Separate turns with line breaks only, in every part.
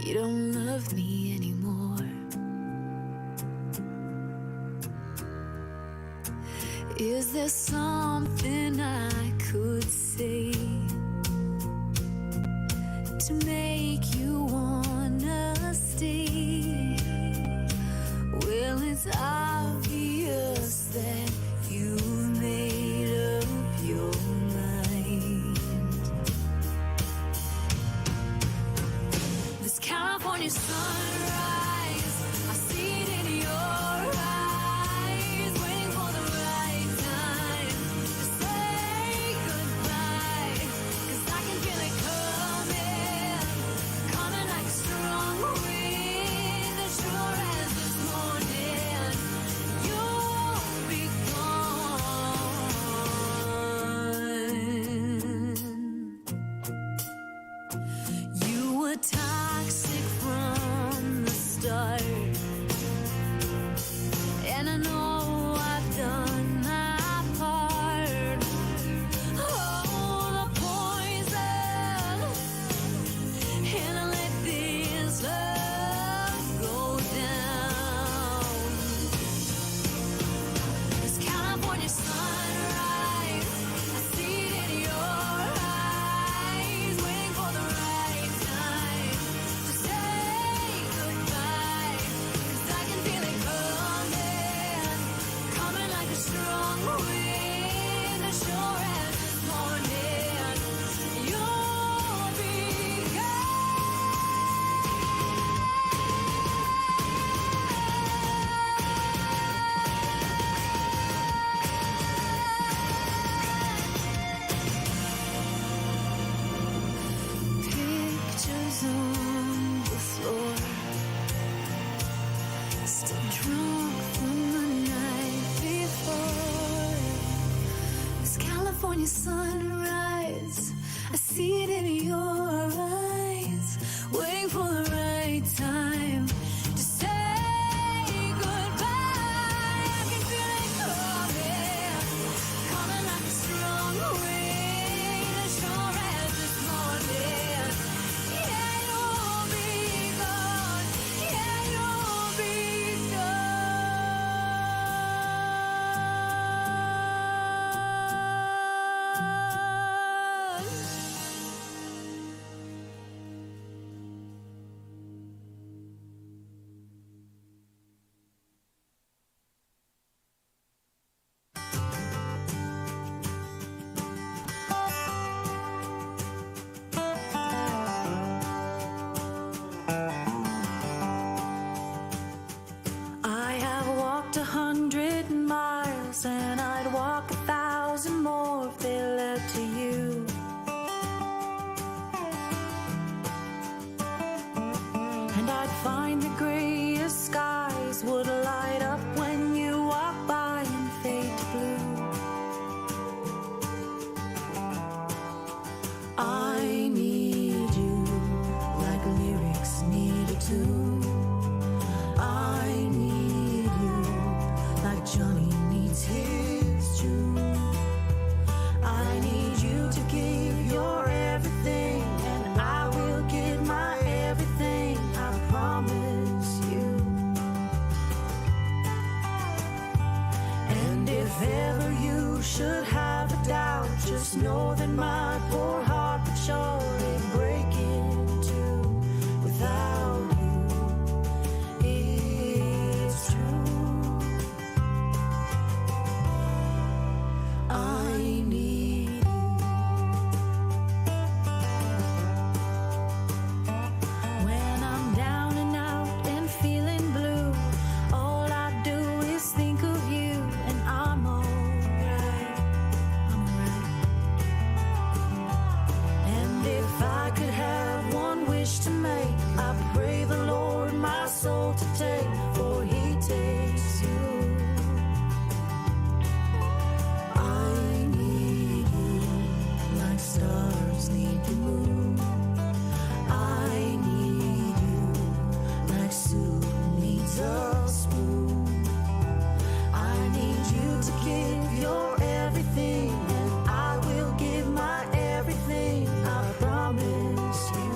you don't love me anymore. Is there something I could say to make you wanna stay? Well, it's obvious that you made up your mind. This California sunrise, I see it in your eyes, waiting for the right time to say goodbye. 'Cause I can feel it coming like a strong wind, as sure as this morning you'll be gone. You were toxic from the start, and I know I've done my part. Oh, the poison, and I let this love go down. This California sunrise, I see it in your eyes, waiting for the right time to say goodbye. 'Cause I can feel it coming like a strong wind, as sure as this morning you'll be pictures on the floor, still drunk from the night before. This California sunrise, I see it in your eyes, waiting for the right time to say goodbye. I can feel it coming like a strong wind, as sure as this morning. Yeah, you'll be gone. Yeah, you'll be gone. I have walked 100 miles, and I'd walk 1,000 more if they led to you. And I'd find the grayest skies would light up when you walk by and fade to blue. I need you like lyrics need a tune. I need you like Johnny needs his June. I need you to give your everything, and I will give my everything, I promise you. And if ever you should have a doubt, just know that my poor heart would surely break in two without you. It's true. I need you. When I'm down and out and feeling blue, all I do is think of you, and I'm alright. I'm alright. And if I could have one wish to make, I pray the Lord my soul to take, for he takes you. I need you like stars need the moon. I need you like soup needs a spoon. I need you to give your everything, and I will give my everything, I promise you.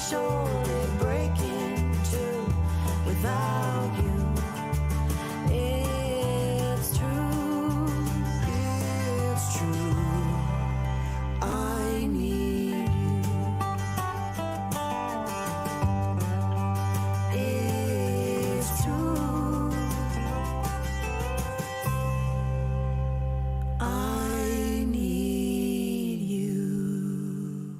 surely breaking too without you. It's true, it's true. I need you. It's true. I need you.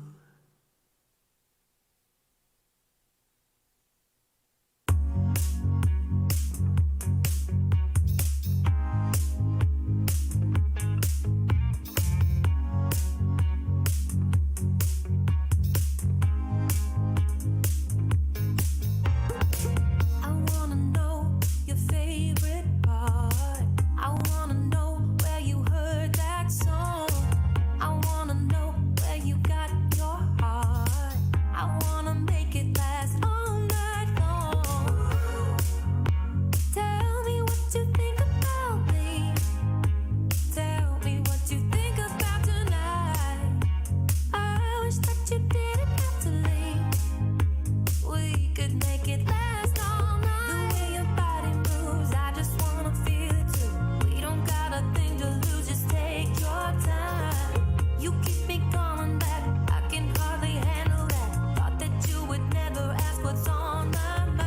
I wanna know your favorite part. I wanna know where you heard that song. I wanna know where you got your heart. I wanna make it last all night long. Tell me what you think about me. Tell me what you think about tonight. I wish that you didn't have to leave. We could make it last all night. The way your body moves, I just wanna feel it too. We don't got a thing to lose, just take your time. You keep me coming back, I can hardly handle that. Thought that you would never ask what's on my mind.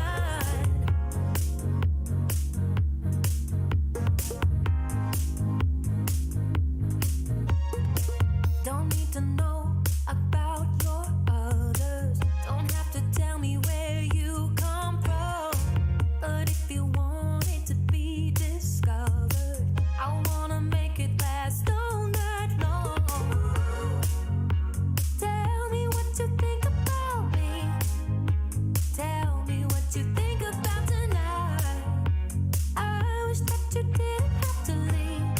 Don't need to know about your others. Don't have to tell me where you come from. But if you want it to be discovered, I wanna make it last all night long. Tell me what you think about me. Tell me what you think about tonight. I wish that you didn't have to leave.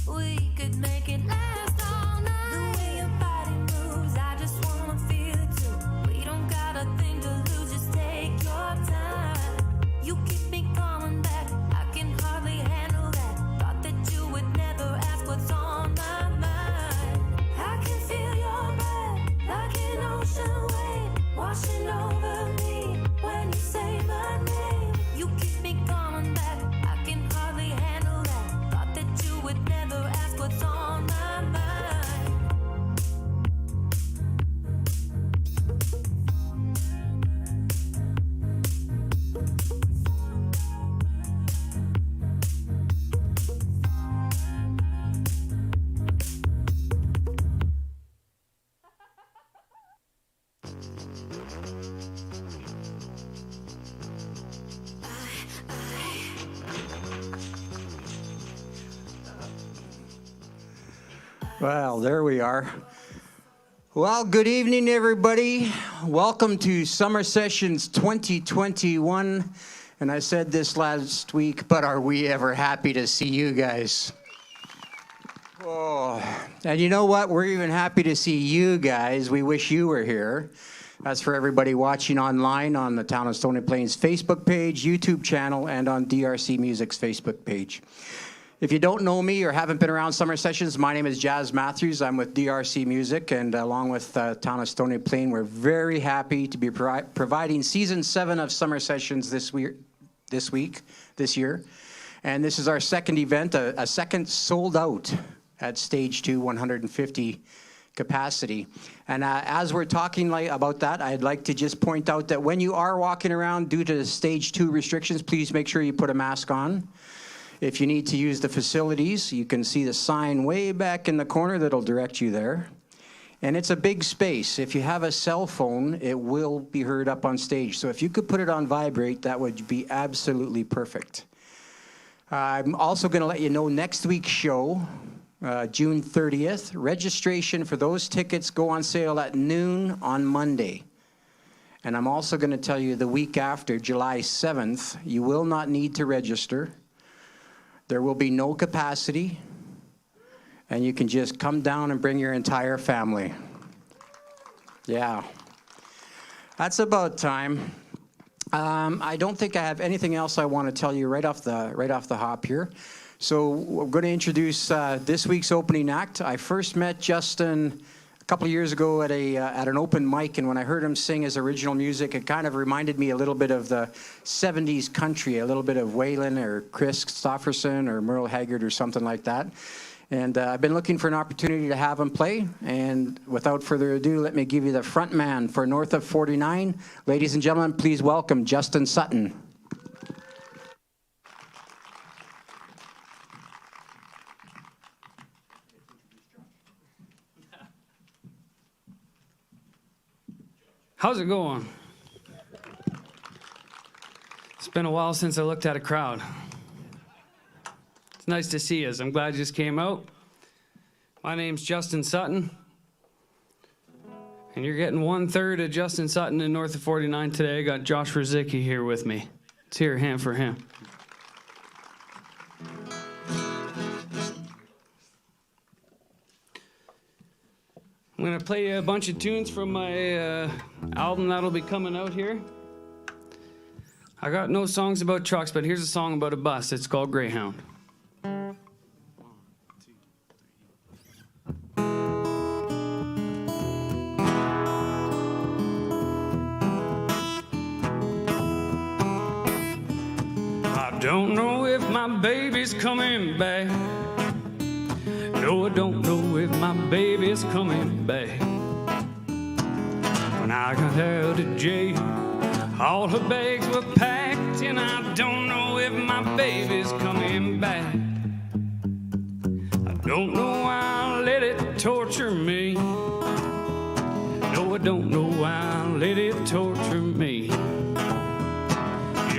We could make it last all night. The way your body moves, I just wanna feel it too. We don't got a thing to lose, just take your time. You keep me coming back, I can hardly handle that. Thought that you would never ask what's on my mind. I can feel your breath like an ocean wave washing over me when you say my name. You keep me coming back, I can hardly handle that. Thought that you would never ask what's on my mind.
Well, there we are. Well, good evening, everybody. Welcome to Summer Sessions 2021. And I said this last week, but are we ever happy to see you guys? Oh, and you know what? We're even happy to see you guys. We wish you were here. That's for everybody watching online on the Town of Stony Plains Facebook page, YouTube channel, and on DRC Music's Facebook page. If you don't know me or haven't been around Summer Sessions, my name is Jazz Matthews. I'm with DRC Music, and along with Town of Stony Plain, we're very happy to be providing Season 7 of Summer Sessions this year. And this is our second event, a second sold out at Stage 2, 150 capacity. And as we're talking about that, I'd like to just point out that when you are walking around due to the Stage 2 restrictions, please make sure you put a mask on. If you need to use the facilities, you can see the sign way back in the corner that'll direct you there. And it's a big space. If you have a cell phone, it will be heard up on stage. So if you could put it on vibrate, that would be absolutely perfect. I'm also going to let you know next week's show, June 30th. Registration for those tickets go on sale at noon on Monday. And I'm also going to tell you the week after, July 7th, you will not need to register. There will be no capacity, and you can just come down and bring your entire family. Yeah. That's about time. I don't think I have anything else I want to tell you right off the hop here. So we're going to introduce this week's opening act. I first met Justin a couple of years ago at an open mic, and when I heard him sing his original music, it kind of reminded me a little bit of the 70s country, a little bit of Waylon or Chris Christopherson or Merle Haggard or something like that. And I've been looking for an opportunity to have him play. And without further ado, let me give you the front man for North of 49. Ladies and gentlemen, please welcome Justin Sutton.
How's it going? It's been a while since I looked at a crowd. It's nice to see you. I'm glad you just came out. My name's Justin Sutton. And you're getting 1/3 of Justin Sutton in North of 49 today. I got Josh Rizicki here with me. Let's hear a hand for him. I'm going to play you a bunch of tunes from my album that'll be coming out here. I got no songs about trucks, but here's a song about a bus. It's called Greyhound. I don't know if my baby's coming back. No, I don't know if my baby's coming back. When I got out of jail, all her bags were packed, and I don't know if my baby's coming back. I don't know why I let it torture me. No, I don't know why I let it torture me.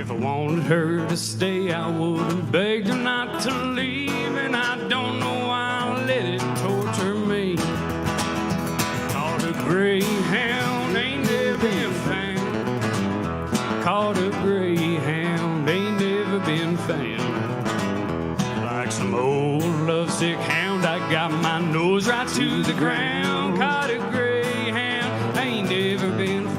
If I wanted her to stay, I would have begged her not to leave, and I don't know why I let it torture me. Caught a greyhound, ain't never been found. Caught a greyhound, ain't never been found. Like some old lovesick hound, I got my nose right to the ground. Caught a greyhound, ain't never been found.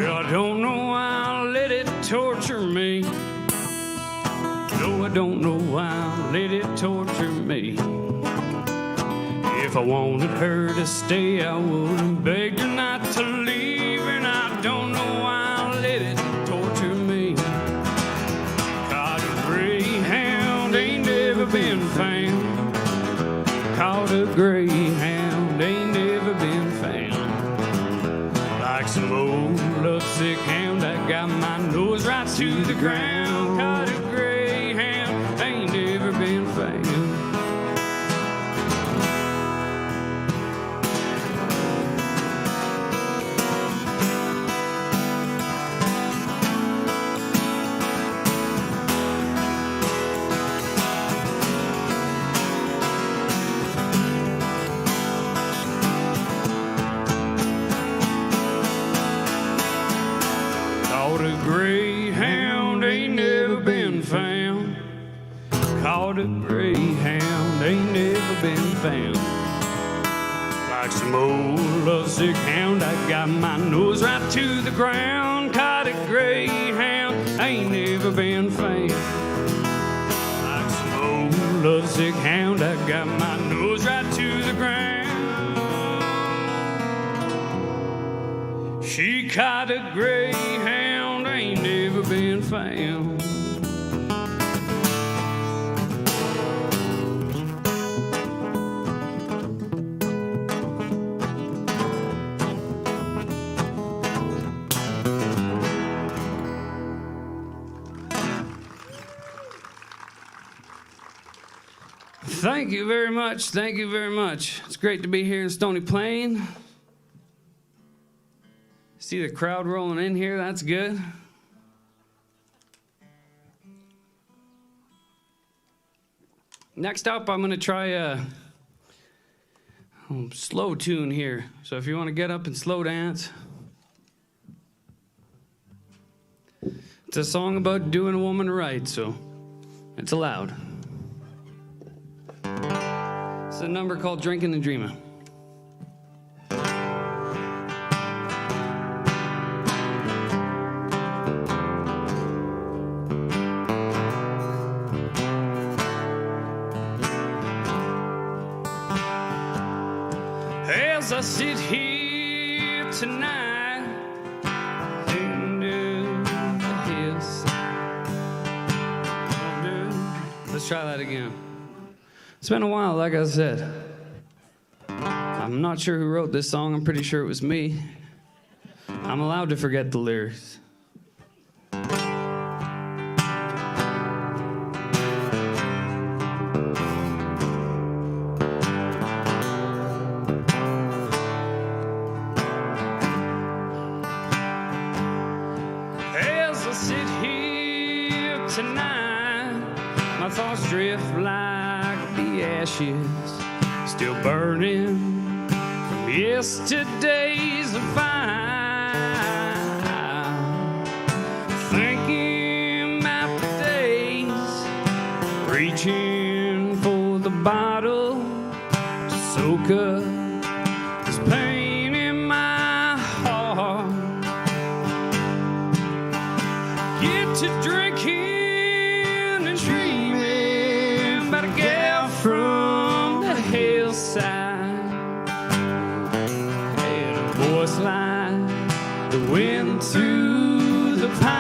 I don't know why I let it torture me. No, I don't know why I let it torture me. If I wanted her to stay, I would have begged her not to leave, and I don't know why I let it torture me. Caught a greyhound, ain't never been found. Caught a greyhound, ain't never been found. Like some old lovesick hound, I got my nose right to the ground. Caught a greyhound, ain't never been found. Caught a greyhound, ain't never been found. Caught a greyhound, ain't never been found. Like some old lovesick hound, I got my nose right to the ground. Caught a greyhound, ain't never been found. Like some old lovesick hound, I got my nose right to the ground. She caught a greyhound, ain't never been found. Thank you very much. Thank you very much. It's great to be here in Stony Plain. See the crowd rolling in here. That's good. Next up, I'm going to try a slow tune here. So if you want to get up and slow dance. It's a song about doing a woman right, so it's allowed. a number called Drinking and Dreaming. As I sit here tonight under the hillside. Let's try that again. It's been a while, like I said. I'm not sure who wrote this song. I'm pretty sure it was me. I'm allowed to forget the lyrics. As I sit here tonight, my thoughts drift like the ashes still burning from yesterday's fire. Thinking about the days, reaching for the bottle to soak up this pain in my heart. Get to drinking and dreaming about a gal from the hillside, and a voice like the wind through the pine.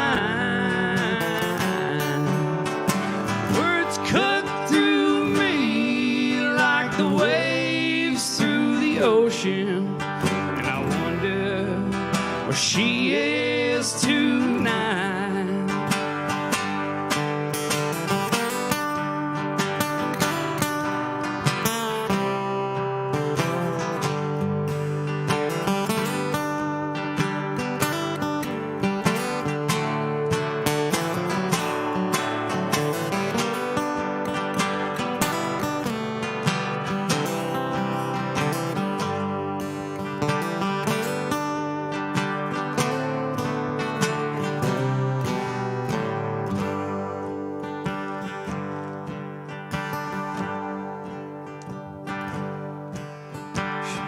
Words cut through me like the waves through the ocean, and I wonder where she is tonight.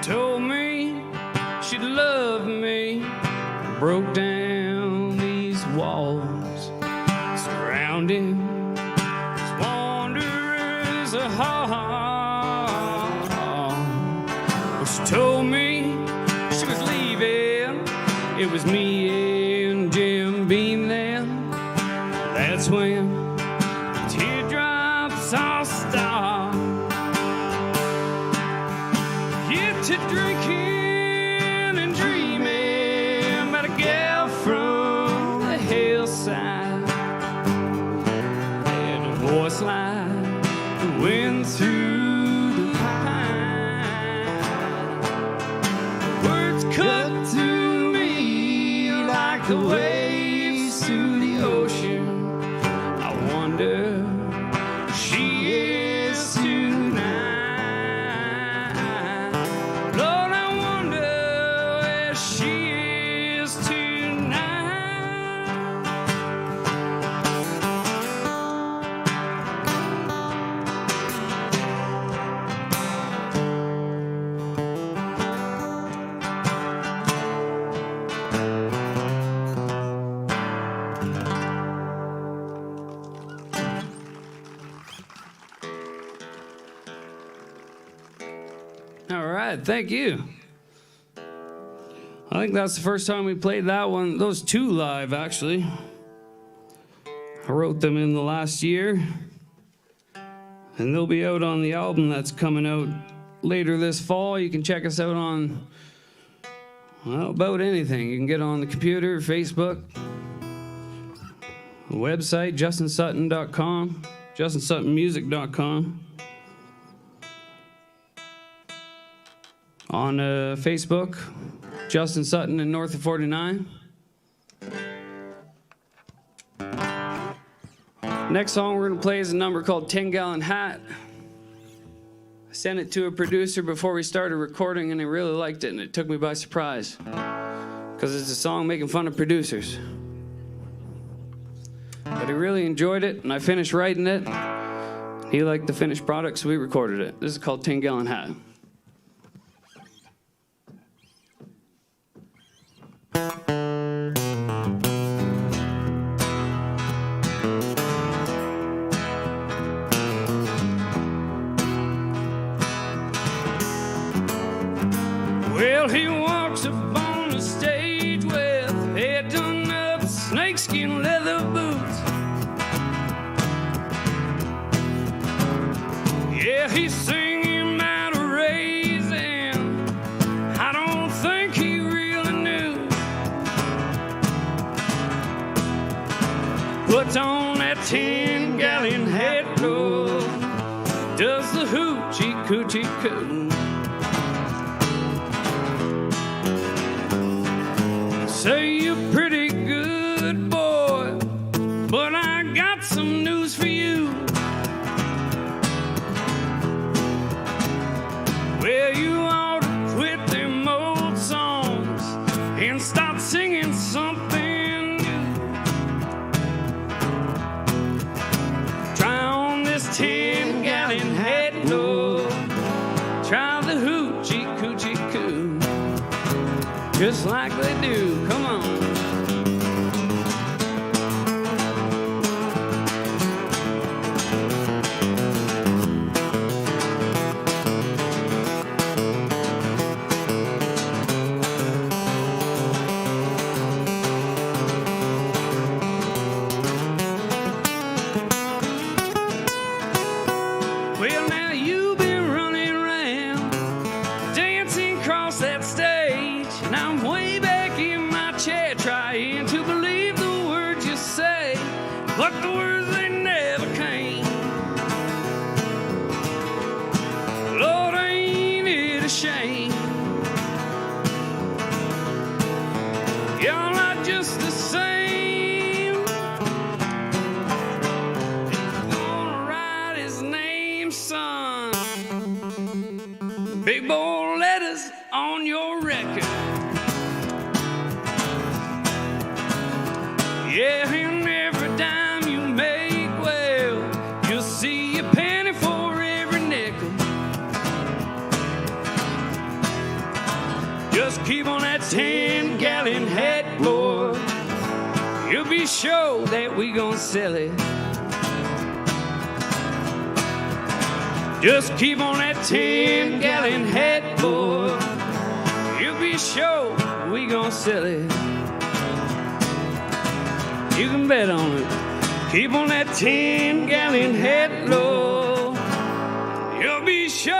Told me she'd love me, broke down these walls surrounding these wanderers of heart. Well, she told me she was leaving, it was me and Jim Beam then. That's when the teardrops all start. Get to drinking and dreaming about a gal from the hillside, and a voice like the wind through the pine. Words cut through me like the waves through the ocean. I wonder where she is tonight. Lord, I wonder where she is tonight. All right, thank you. I think that's the first time we played that one. Those two live, actually. I wrote them in the last year, and they'll be out on the album that's coming out later this fall. You can check us out on, well, about anything. You can get on the computer, Facebook, website, JustinSutton.com, JustinSuttonMusic.com. On Facebook, Justin Sutton and North of 49. Next song we're going to play is a number called 10 Gallon Hat. I sent it to a producer before we started recording, and he really liked it, and it took me by surprise, because it's a song making fun of producers. But he really enjoyed it, and I finished writing it. He liked the finished product, so we recorded it. This is called 10 Gallon Hat. Well, he walks up on the stage with head done up, snakeskin leather boots. Yeah, he's singing about a raising. I don't think he really knew. Puts on that 10-gallon hat, Lord, does the hoochie coochie coo. Say you're pretty good, boy, but I got some news for you. Well, you ought to quit them old songs and start singing something new. Try on this 10-gallon hat, Lord. Try the hoochie coochie coo, just like they do. Come on. Well, now you've been running around, dancing across that stage, and I'm way back in my chair trying to believe the words you say, but the words they never came. Lord, ain't it a shame? Y'all not just the same. He's gonna write his name, son. Big bold letters on your record. Yeah, and every dime you make, well, you'll see a penny for every nickel. Just keep on that 10-gallon hat, boy. You'll be sure that we gon' sell it. Just keep on that 10-gallon hat, boy. You'll be sure we gon' sell it. You can bet on it. Keep on that 10-gallon hat, Lord. You'll be sure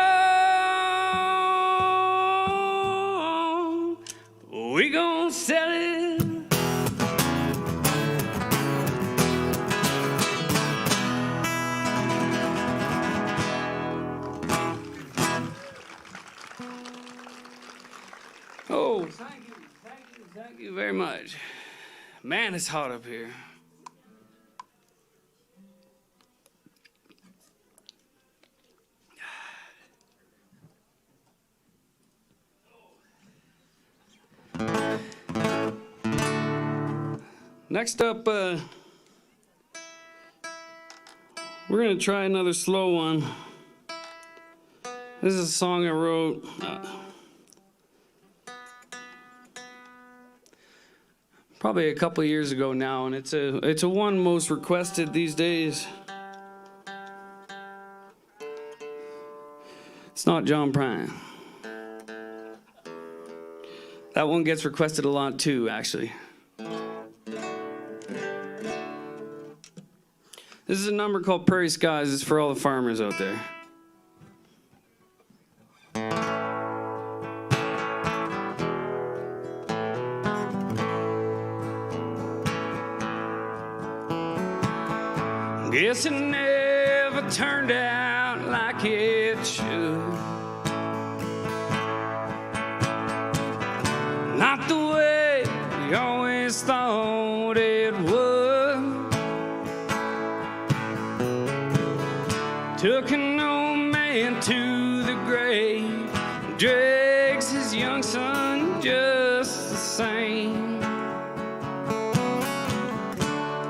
we gon' sell it. Oh, thank you very much. Man, it's hot up here. Next up, we're gonna try another slow one. This is a song I wrote probably a couple of years ago now, and it's a one most requested these days. It's not John Prine. That one gets requested a lot too, actually. This is a number called Prairie Skies. It's for all the farmers out there. Guess it never turned out like it should. Not the way we always thought it would. Took an old man to the grave, drags his young son just the same.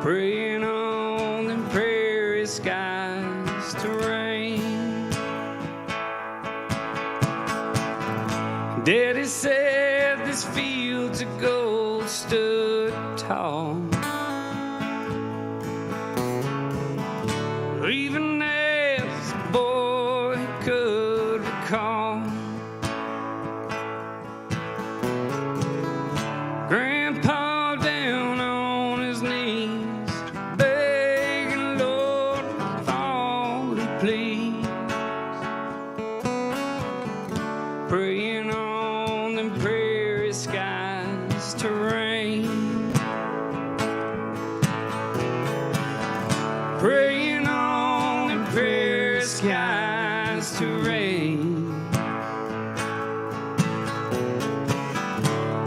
Praying on them prairie skies to rain. Daddy said this field's of gold stood tall. Even as a boy could recall, Grandpa down on his knees, begging Lord with all he please, praying on them prairie skies to rain, praying on them prairie skies to rain,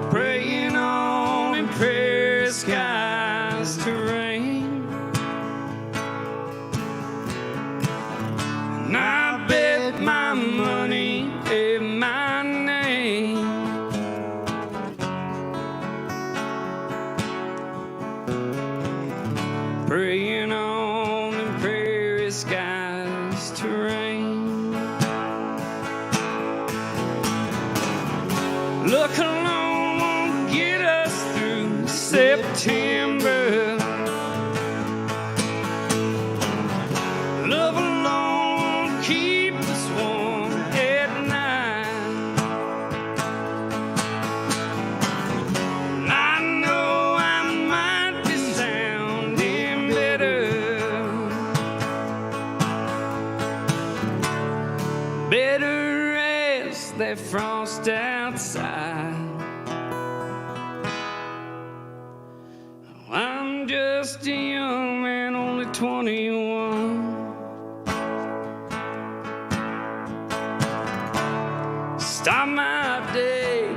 praying on them prairie skies to rain. And I bet my money in my name, praying on them prairie skies to rain. Look alone won't get us through September. Love alone won't keep us warm at night. I know I might be sounding better as that frost outside. I'm just a young man, only 21. Start my day,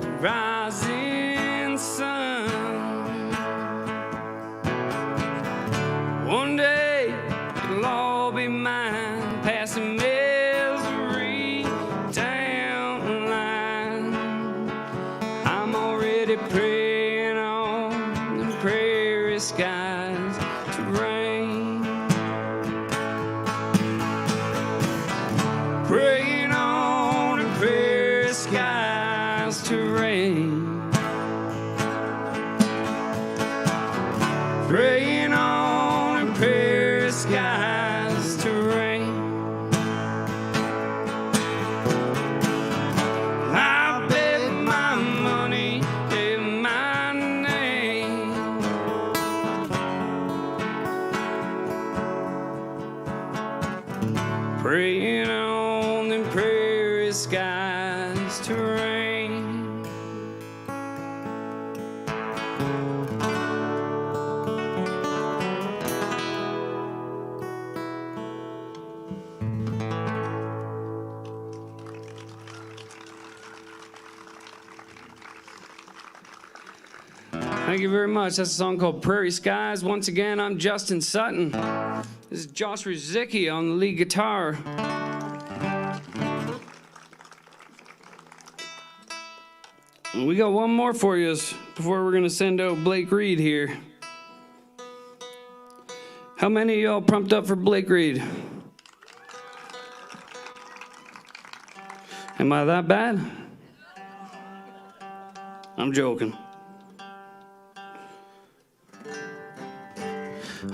the rising sun. One day it'll all be mine, passing misery down the line. I'm already praying on the prairie skies to rain, praying on the prairie skies to rain, praying on the prairie skies to rain. I bet my money in my name, praying on them prairie skies to rain. Thank you very much. That's a song called Prairie Skies. Once again, I'm Justin Sutton. This is Josh Rizicki on the lead guitar. And we got one more for you before we're going to send out Blake Reid here. How many of y'all pumped up for Blake Reid? Am I that bad? I'm joking.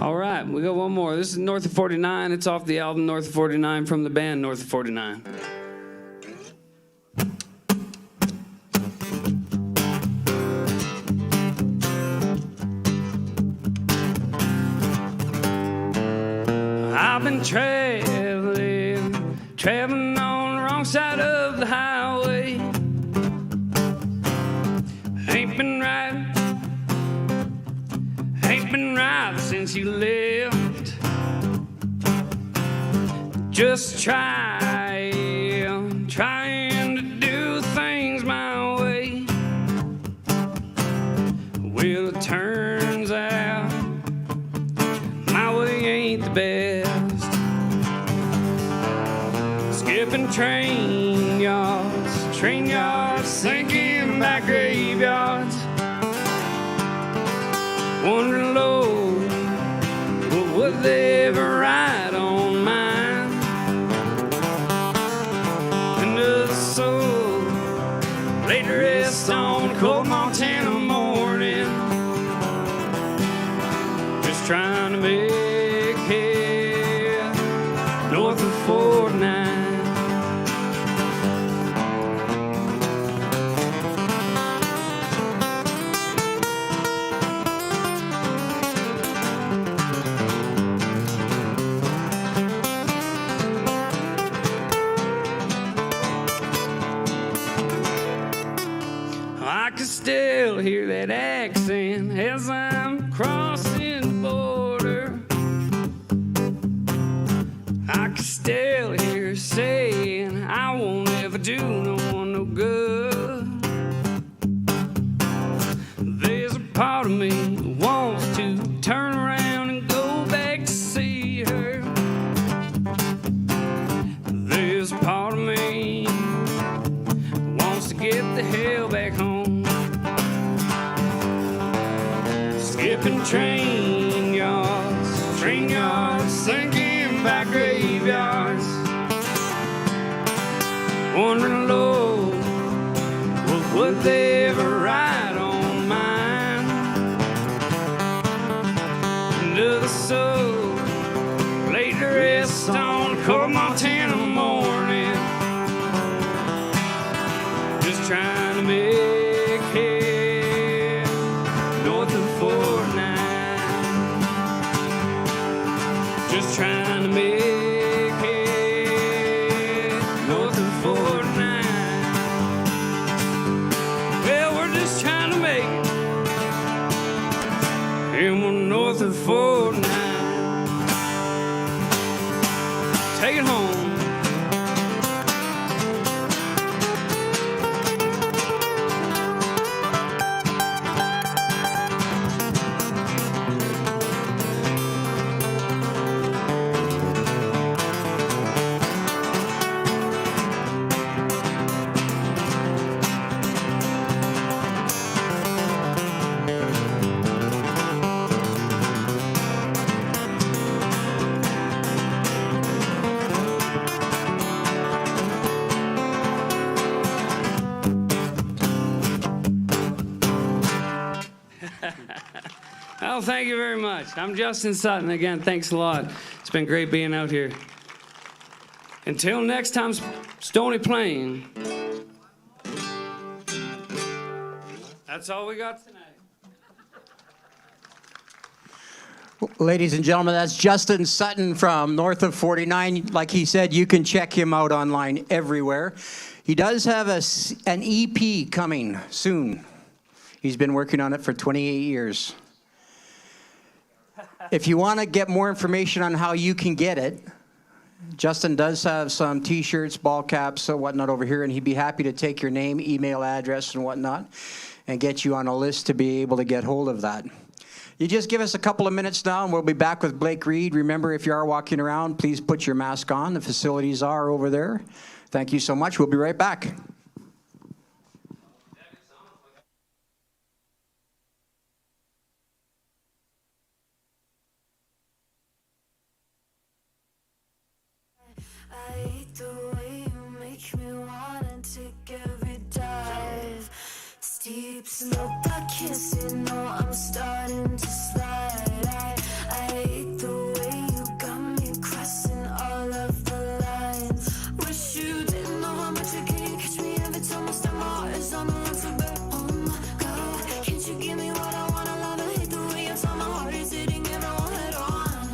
All right, we got one more. This is North of 49. It's off the album North of 49 from the band North of 49. I've been traveling on the wrong side of the highway. Ain't been right since you left. Just trying to do things my way. Well, it turns out my way ain't the best. Skipping train yards, sinking back graveyards. Wondering, Lord, would they ever ride on mine? And the soul just trying to make it north of 49. I can still hear that accent as I'm crossing the border. I can still hear her saying I won't ever do no one no good. There's a part of me that wants to turn around and go back to see her. There's a part of me that wants to get the hell back home. Skipping train yards, thinking about graveyards. Wondering, Lord, would they ever ride on mine? Into the soul, laid to rest on cold Montana morning. Just trying to make it north of 49. Just trying to make it north of 49. Well, we're just trying to make it. And we're north of 49. Take it home. Oh, thank you very much. I'm Justin Sutton. Again, thanks a lot. It's been great being out here. Until next time, Stony Plain. That's all we got tonight.
Ladies and gentlemen, that's Justin Sutton from north of 49. Like he said, you can check him out online everywhere. He does have an EP coming soon. He's been working on it for 28 years. If you want to get more information on how you can get it, Justin does have some T-shirts, ball caps, and whatnot over here, and he'd be happy to take your name, email address, and whatnot, and get you on a list to be able to get hold of that. You just give us a couple of minutes now, and we'll be back with Blake Reid. Remember, if you are walking around, please put your mask on. The facilities are over there. Thank you so much. We'll be right back.
I hate the way you make me wanna take every dive. Steep slope, I can't see, no, I'm starting to slide. I hate the way you got me crossing all of the lines. Wish you didn't know how much you can't catch me every time I step my heart is on the run for back. Oh my God, can't you give me what I wanna love? I hate the way you tell my heart is hitting everyone head on.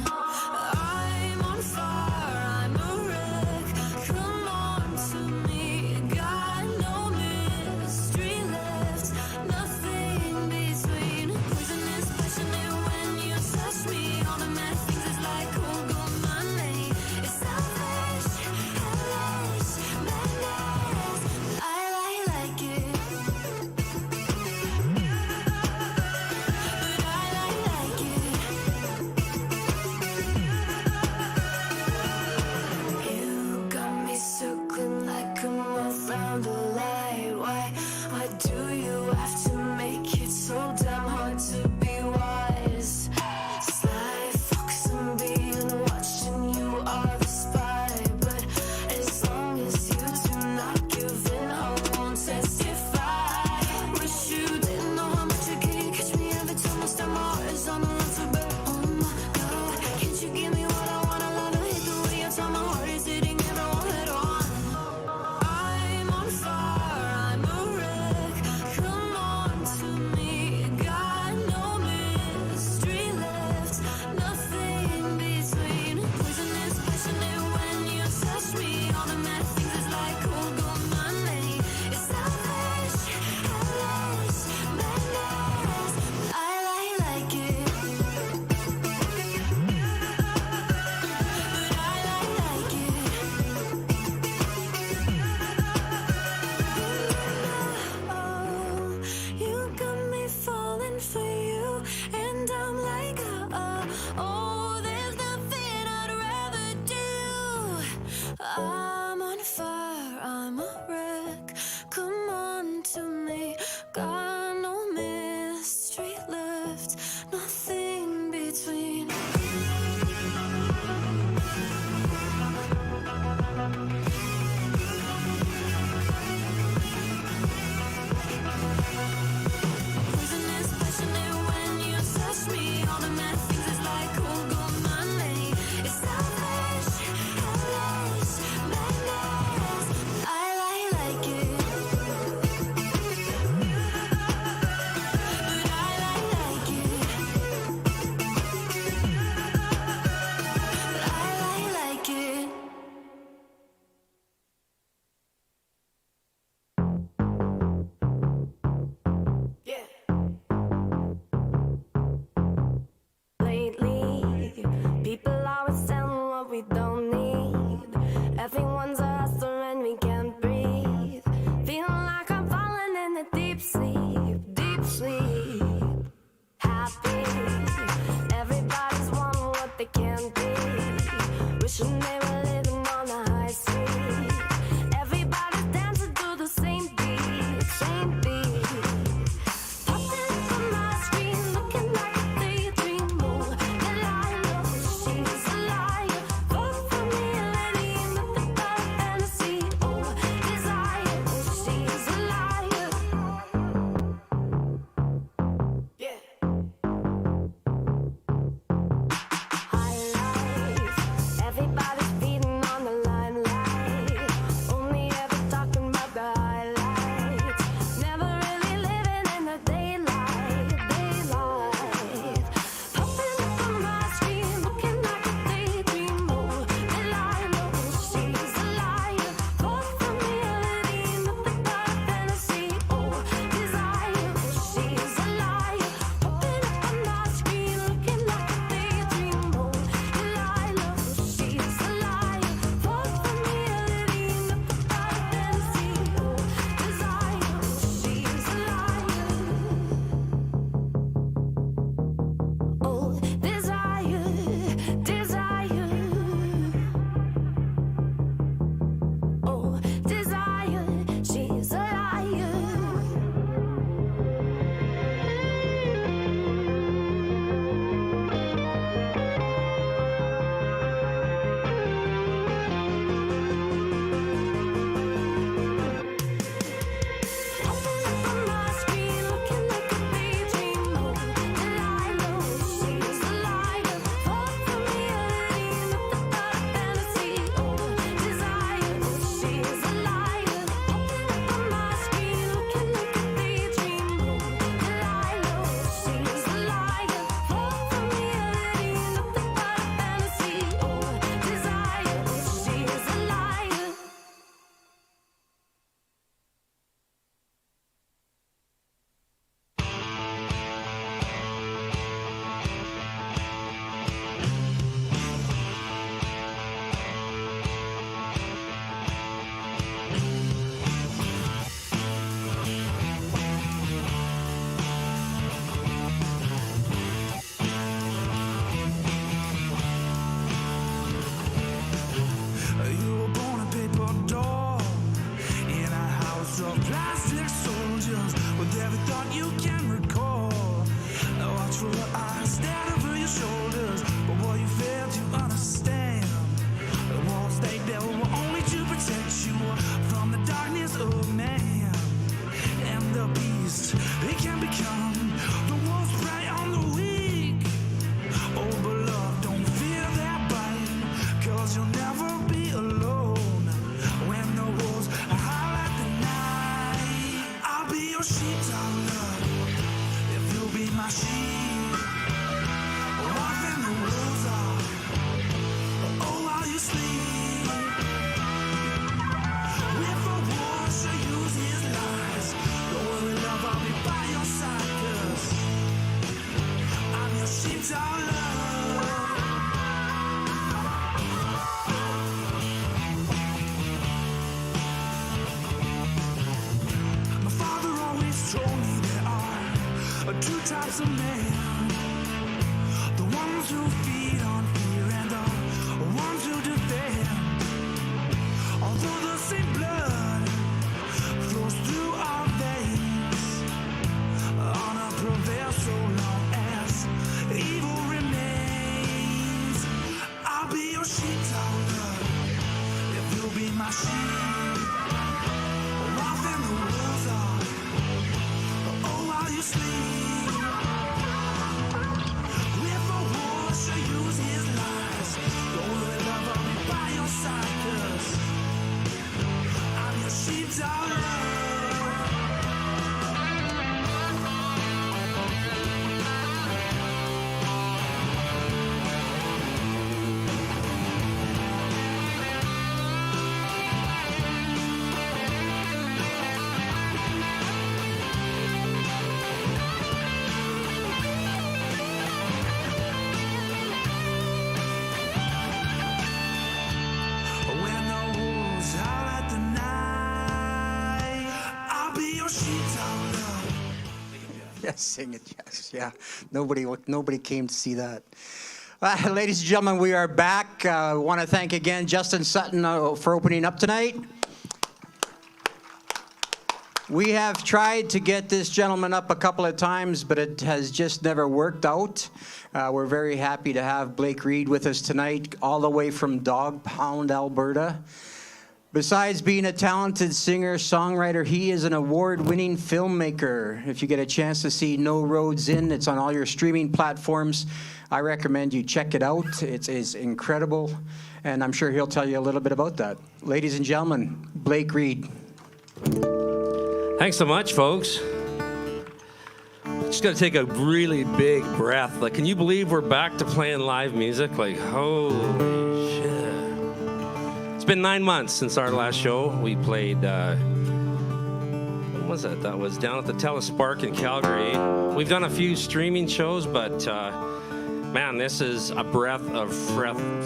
I'm on fire, I'm a wreck. Come on to me, got no mystery left, nothing between. a man. The ones who feed on fear and the ones who defend. Although the same blood flows through our veins, honor prevails so long as evil remains. I'll be your sheepdog, love, if you'll be my sheep. While then the wolves are, oh, while you sleep. If a war should use his lies, don't let love be by your side, 'cause I'm your sheepdog, love. When the wolves howl at the night, I'll be your sheepdog, love.
Yes, sing it, yes, yeah. Nobody came to see that. Ladies and gentlemen, we are back. I want to thank again Justin Sutton for opening up tonight. We have tried to get this gentleman up a couple of times, but it has just never worked out. We're very happy to have Blake Reid with us tonight, all the way from Dog Pound, Alberta. Besides being a talented singer-songwriter, he is an award-winning filmmaker. If you get a chance to see No Roads In, it's on all your streaming platforms. I recommend you check it out. It is incredible, and I'm sure he'll tell you a little bit about that. Ladies and gentlemen, Blake Reid.
Thanks so much, folks. Just got to take a really big breath. Like, can you believe we're back to playing live music? Like, holy shit. It's been 9 months since our last show. We played, when was that? That was down at the Telespark in Calgary. We've done a few streaming shows, but man, this is a breath of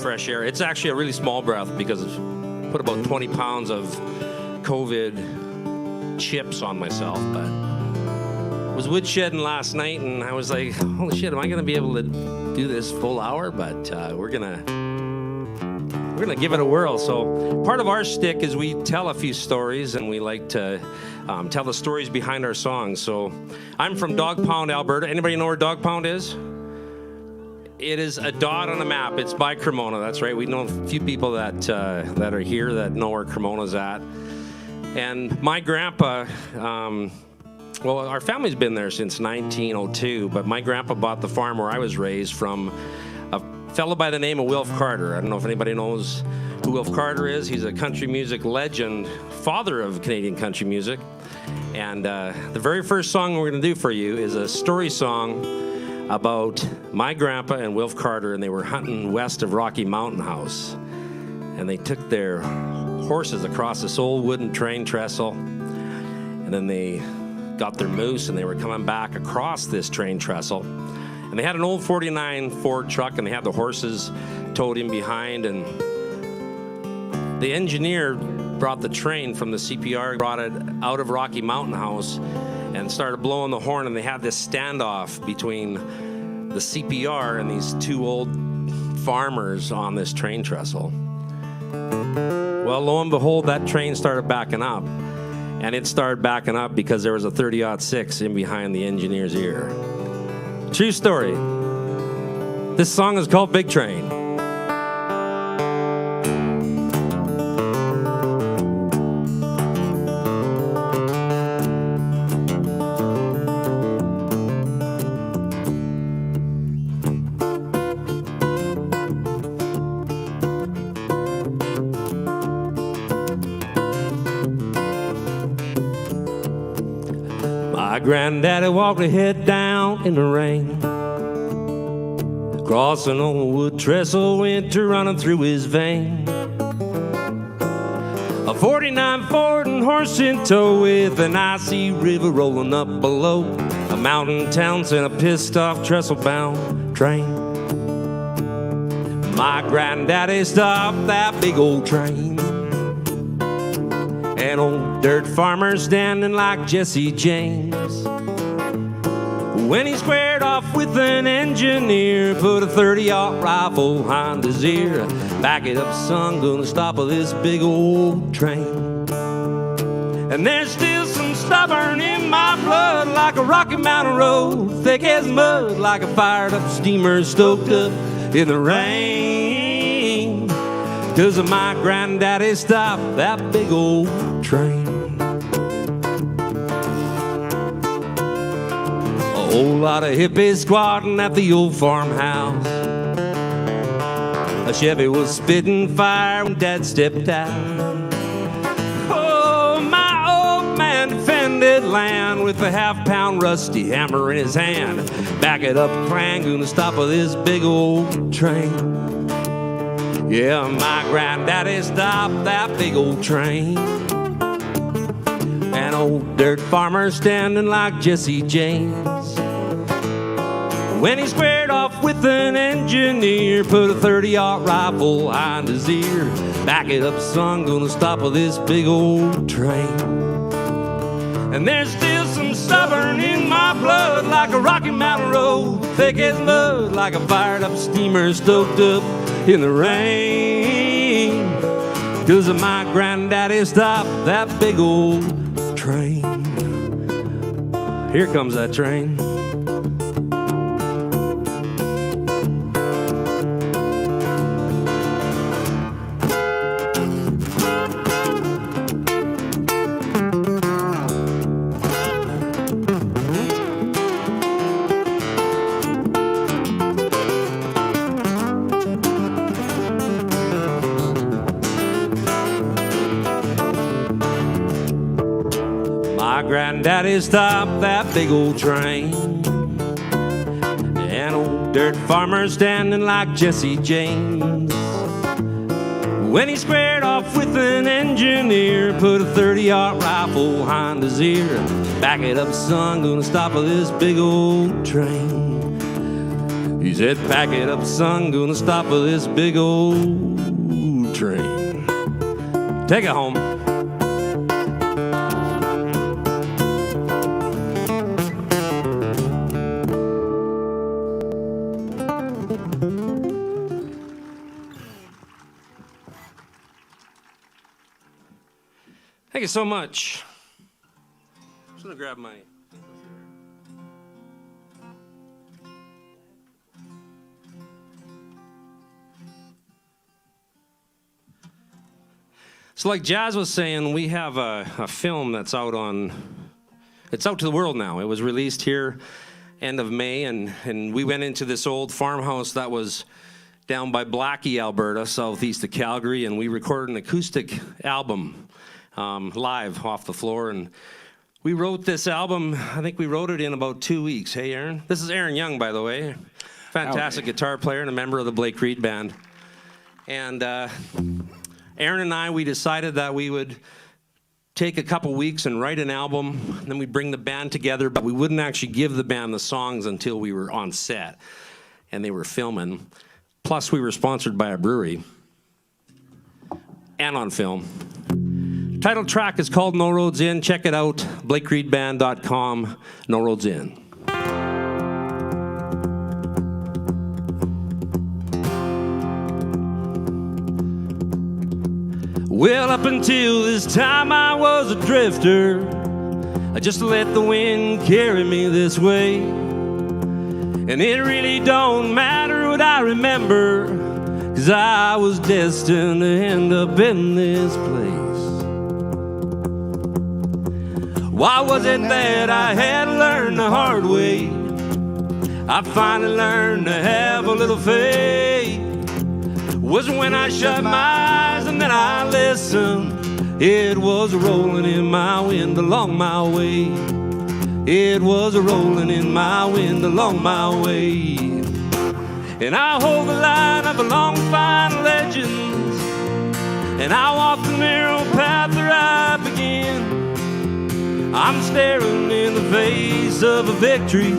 fresh air. It's actually a really small breath because I put about 20 pounds of COVID chips on myself, but I was woodshedding last night and I was like, holy shit, am I gonna be able to do this full hour? But we're gonna give it a whirl. So part of our shtick is we tell a few stories, and we like to tell the stories behind our songs. So I'm from Dog Pound, Alberta. Anybody know where Dog Pound is? It is a dot on a map. It's by Cremona. That's right. We know a few people that are here that know where Cremona's at. And my grandpa, well, our family's been there since 1902, but my grandpa bought the farm where I was raised from a fellow by the name of Wilf Carter. I don't know if anybody knows who Wilf Carter is. He's a country music legend, father of Canadian country music. And the very first song we're going to do for you is a story song about my grandpa and Wilf Carter, and they were hunting west of Rocky Mountain House. And they took their horses across this old wooden train trestle, and then they got their moose, and they were coming back across this train trestle. And they had an old 49 Ford truck, and they had the horses towed in behind, and the engineer brought the train from the CPR, brought it out of Rocky Mountain House, and started blowing the horn, and they had this standoff between the CPR and these two old farmers on this train trestle. Well, lo and behold, that train started backing up, and it started backing up because there was a 30-06 in behind the engineer's ear. True story. This song is called Big Train. My granddaddy walked ahead down in the rain, across an old wood trestle, winter running through his vein. A 49 Ford and horse in tow, with an icy river rolling up below. A mountain town sent a pissed off trestle-bound train. My granddaddy stopped that big old train. An old dirt farmer standing like Jesse James, When he squared off with an engineer, put a 30-aught rifle behind his ear. Back it up, son, gonna stop this big old train. And there's still some stubborn in my blood, like a Rocky Mountain road, thick as mud, like a fired up steamer stoked up in the rain. 'Cause of my granddaddy stopped that big old train. A whole lot of hippies squatting at the old farmhouse. A Chevy was spitting fire when Dad stepped out. Oh, my old man defended land with a half-pound rusty hammer in his hand. Back it up, crank, gonna stop this big old train. Yeah, my granddaddy stopped that big old train. An old dirt farmer standing like Jesse James. When he squared off with an engineer, put a 30-aught rifle behind his ear. Back it up, son, gonna stop this big old train. And there's still some stubborn in my blood, like a Rocky Mountain road, thick as mud, like a fired up steamer stoked up in the rain. 'Cause of my granddaddy stopped that big old train. Here comes that train. Granddaddy stopped that big old train. An old dirt farmer standing like Jesse James. When he squared off with an engineer, put a 30-aught rifle behind his ear. Back it up, son, gonna stop this big old train. He said, pack it up, son, gonna stop this big old train. Take it home. Thank you so much. I'm just gonna grab my. So like Jazz was saying, we have a film that's out it's out to the world now. It was released here end of May, and we went into this old farmhouse that was down by Blackie, Alberta, southeast of Calgary, and we recorded an acoustic album live off the floor. And we wrote this album, I think we wrote it in about 2 weeks. Hey, Aaron? This is Aaron Young, by the way. Fantastic guitar player and a member of the Blake Reid Band. And Aaron and I, we decided that we would take a couple weeks and write an album, and then we'd bring the band together, but we wouldn't actually give the band the songs until we were on set and they were filming. Plus, we were sponsored by a brewery and on film. Title track is called No Roads In. Check it out, BlakeReidBand.com, No Roads In. Well, up until this time I was a drifter. I just let the wind carry me this way. And it really don't matter what I remember, 'cause I was destined to end up in this place. Why was it that I had to learn the hard way? I finally learned to have a little faith. Was when I shut my eyes and then I listened. It was rolling in my wind along my way. It was rolling in my wind along my way. And I hold the line of a long fine legends, and I walk the narrow path where I begin. I'm staring in the face of a victory.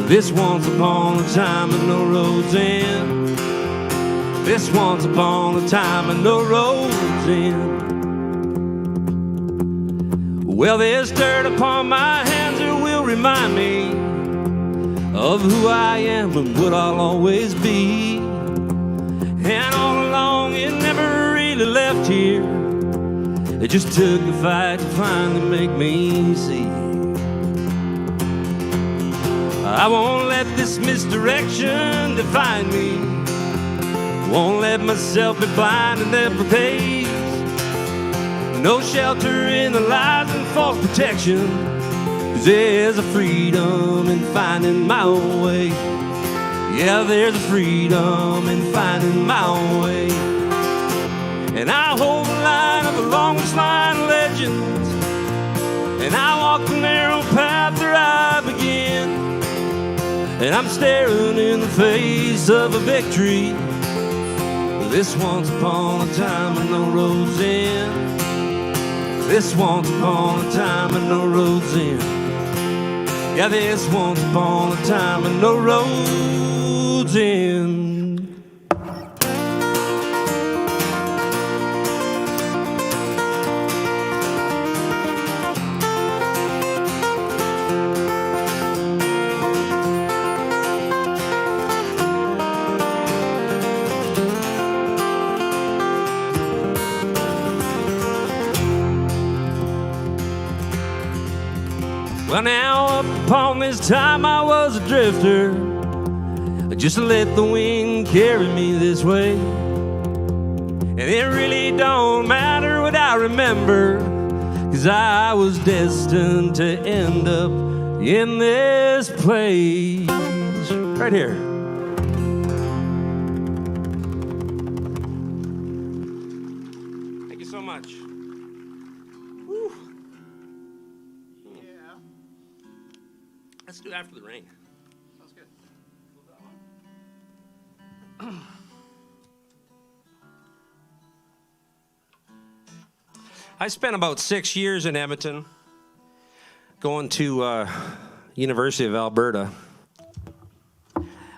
This once upon a time and no roads in. This once upon a time and no roads in. Well, there's dirt upon my hands that will remind me of who I am and what I'll always be. And all along it never really left here. It just took a fight to finally make me see. I won't let this misdirection define me. Won't let myself be blind and never pays. No shelter in the lies and false protection. 'Cause there's a freedom in finding my own way. Yeah, there's a freedom in finding my own way. And I hold the line of the longest line of legends. And I walk the narrow path where I begin. And I'm staring in the face of a victory. This once upon a time with no roads in. This once upon a time with no roads in. Yeah, this once upon a time with no roads in. Well, now up upon this time I was a drifter. I just let the wind carry me this way. And it really don't matter what I remember, 'cause I was destined to end up in this place. Right here. Thank you so much. Woo. Let's do After the Rain. Sounds good. I spent about 6 years in Edmonton, going to University of Alberta.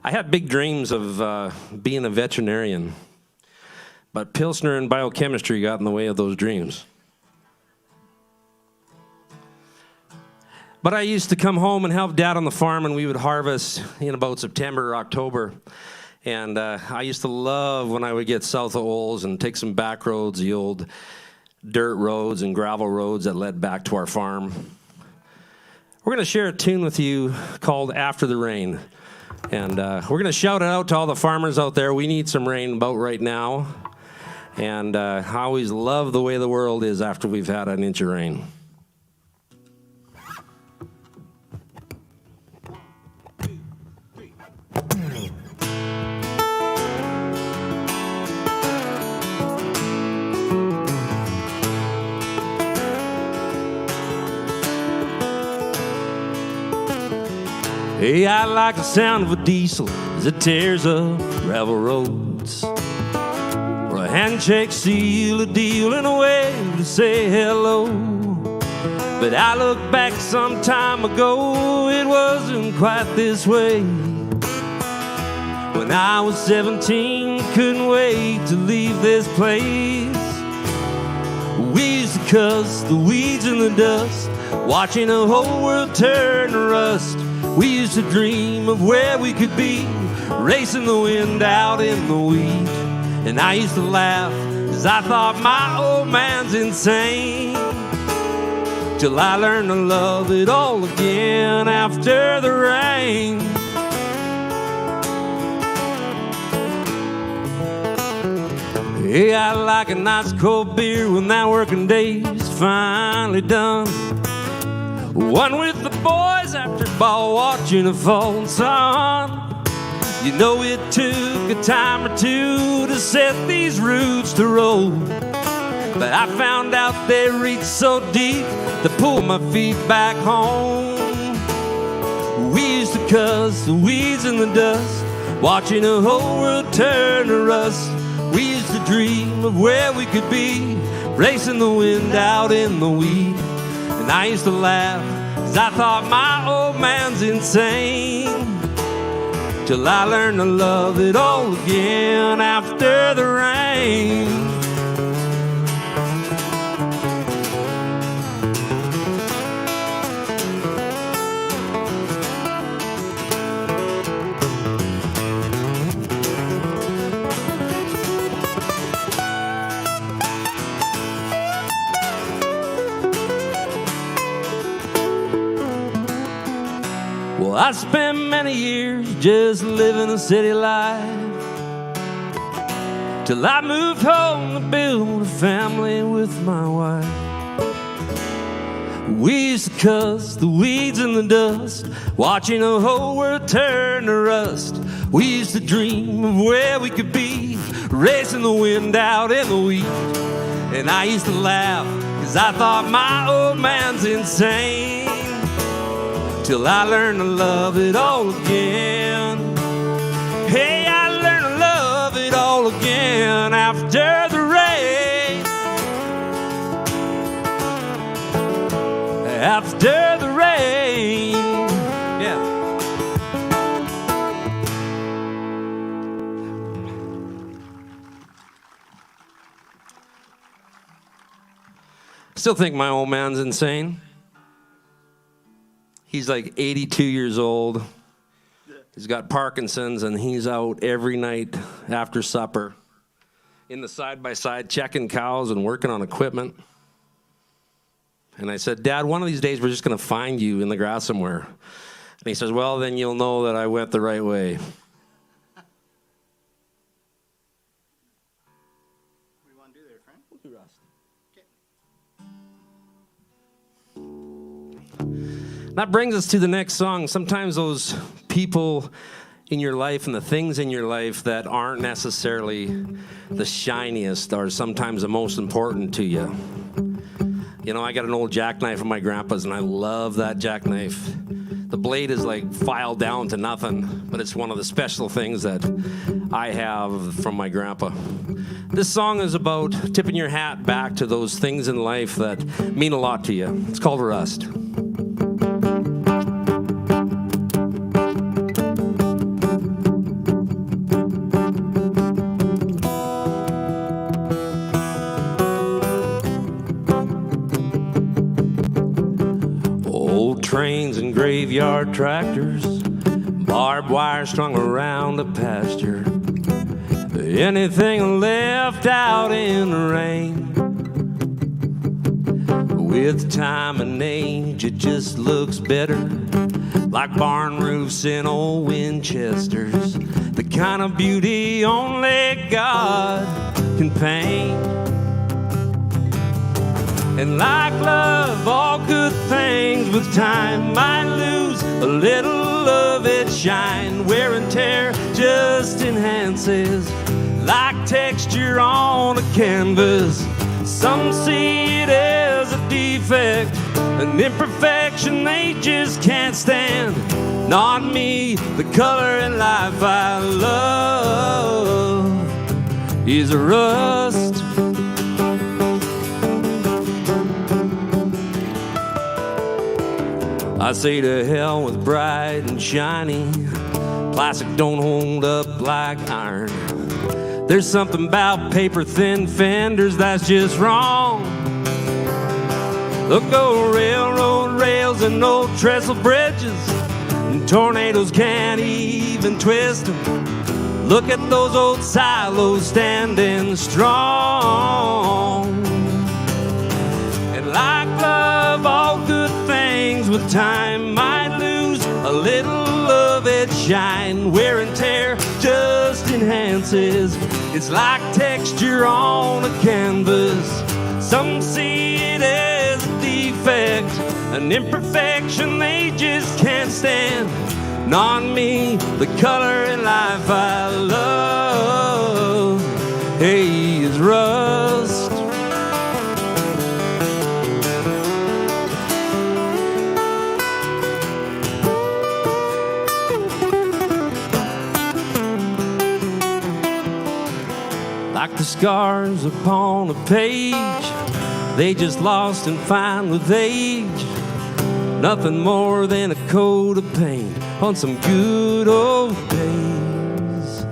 I had big dreams of being a veterinarian, but Pilsner and biochemistry got in the way of those dreams. But I used to come home and help Dad on the farm, and we would harvest in about September or October. And I used to love when I would get south of Olds and take some back roads, the old dirt roads and gravel roads that led back to our farm. We're going to share a tune with you called After the Rain. And we're going to shout it out to all the farmers out there. We need some rain about right now. And I always love the way the world is after we've had an inch of rain. Hey, I like the sound of a diesel as it tears up gravel roads, or a handshake seal a deal in a way to say hello. But I look back some time ago, it wasn't quite this way. When I was 17, couldn't wait to leave this place. We used to cuss the weeds and the dust, watching the whole world turn to rust. We used to dream of where we could be, racing the wind out in the wheat. And I used to laugh, 'cause I thought my old man's insane. Till I learned to love it all again after the rain. Hey, I like a nice cold beer when that working day's finally done. One with the boys after ball, watching the falling sun. You know it took a time or two to set these roots to roll, but I found out they reach so deep to pull my feet back home. We used to cuss the weeds and the dust, watching the whole world turn to rust. We used to dream of where we could be, racing the wind out in the wheat. And I used to laugh, 'cause I thought my old man's insane. Till I learned to love it all again after the rain. I spent many years just living a city life till I moved home to build a family with my wife. We used to cuss the weeds in the dust, watching the whole world turn to rust. We used to dream of where we could be, racing the wind out in the wheat. And I used to laugh, 'cause I thought my old man's insane, till I learned to love it all again. Hey, I learned to love it all again after the rain. After the rain. Yeah. Still think my old man's insane. He's like 82 years old. He's got Parkinson's, and he's out every night after supper in the side-by-side checking cows and working on equipment. And I said, Dad, one of these days we're just going to find you in the grass somewhere. And he says, well, then you'll know that I went the right way.
What do you want to do there, friend?
We'll do Rust.
Okay.
That brings us to the next song. Sometimes those people in your life and the things in your life that aren't necessarily the shiniest are sometimes the most important to you. You know, I got an old jackknife from my grandpa's, and I love that jackknife. The blade is like filed down to nothing, but it's one of the special things that I have from my grandpa. This song is about tipping your hat back to those things in life that mean a lot to you. It's called Rust. Trains and graveyard tractors, barbed wire strung around a pasture, anything left out in the rain. With time and age, it just looks better, like barn roofs in old Winchesters, the kind of beauty only God can paint. And like love, all good things with time might lose a little of its shine. Wear and tear just enhances, like texture on a canvas. Some see it as a defect, an imperfection they just can't stand. Not me, the color and life I love is rust. I say to hell with bright and shiny. Plastic don't hold up like iron. There's something about paper-thin fenders that's just wrong. Look, old railroad rails and old trestle bridges, and tornadoes can't even twist them. Look at those old silos standing strong. And like love, all good things with time might lose a little of its shine. Wear and tear just enhances, it's like texture on a canvas. Some see it as a defect, an imperfection they just can't stand. Not me, the color and life I love, hey, is rust. Like the scars upon a page, they just lost and fine with age. Nothing more than a coat of paint on some good old days.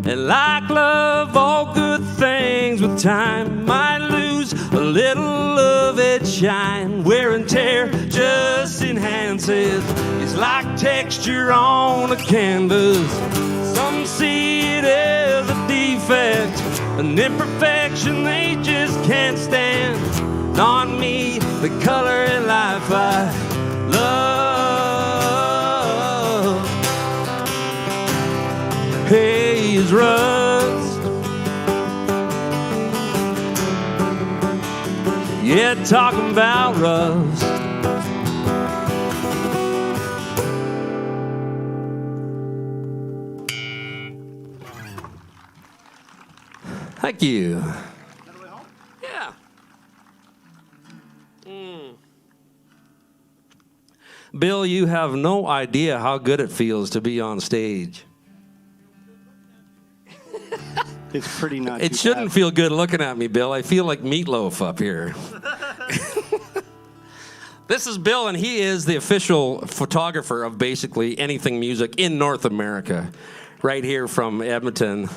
And like love, all good things with time might lose a little of its shine. Wear and tear just enhances, it's like texture on a canvas. Some see it as a defect, an imperfection they just can't stand. On me, the color and life I love as rust. Yeah, talking about rust. Thank you.
Another way home?
Yeah. Bill, you have no idea how good it feels to be on stage.
It's pretty not
It
too
shouldn't
bad.
feel good looking at me, Bill. I feel like meatloaf up here. This is Bill, and he is the official photographer of basically anything music in North America, right here from Edmonton.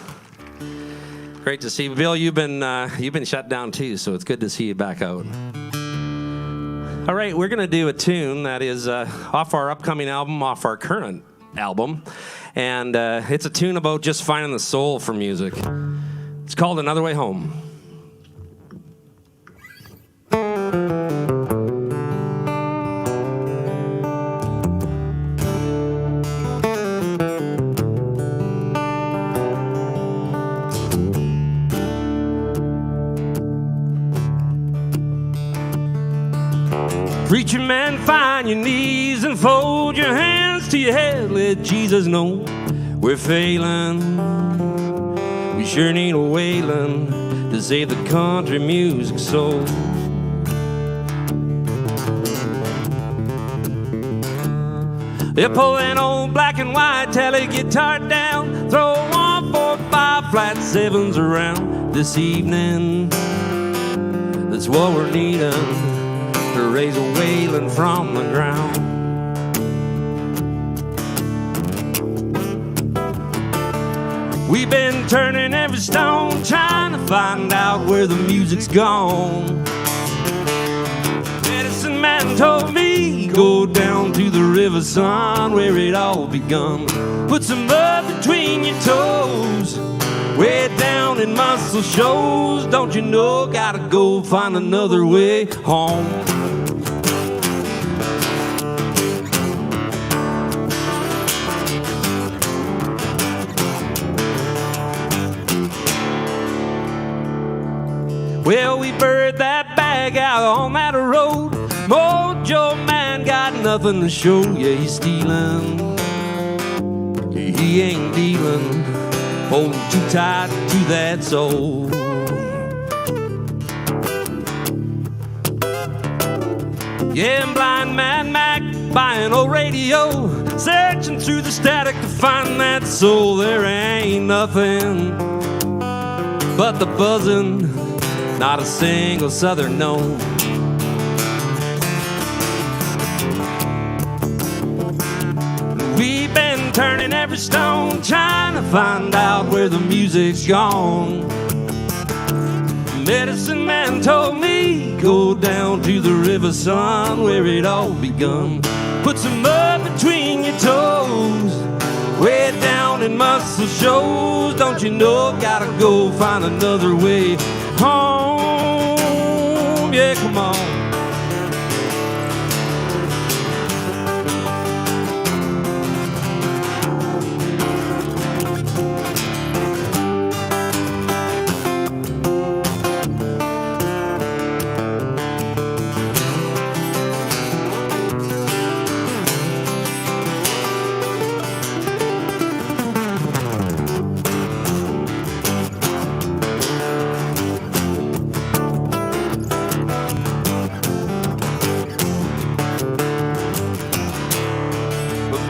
Great to see you. Bill, you've been shut down too, so it's good to see you back out. All right, we're going to do a tune that is off our upcoming album, off our current album, and it's a tune about just finding the soul for music. It's called Another Way Home. Preacher man, find your knees and fold your hands to your head. Let Jesus know we're failing. We sure need a wailing to save the country music soul. They pull that old black and white tele guitar down, throw 1, 4, 5 flat 7s around this evening. That's what we're needing to raise a wailing from the ground. We've been turning every stone, trying to find out where the music's gone. Medicine man told me, go down to the river, son, where it all begun. Put some mud between your toes, way down in muscle shows. Don't you know, gotta go find another way home. Well, we buried that bag out on that road. Mojo man got nothing to show. Yeah, he's stealing. Yeah, he ain't dealing. Holding too tight to that soul. Yeah, and blind man Mac buying old radio, searching through the static to find that soul. There ain't nothing but the buzzing, not a single southern note. We've been turning every stone, trying to find out where the music's gone. Medicine man told me, go down to the river, son, where it all begun. Put some mud between your toes, way down in muscle shows. Don't you know, gotta go find another way home. Yeah, come on.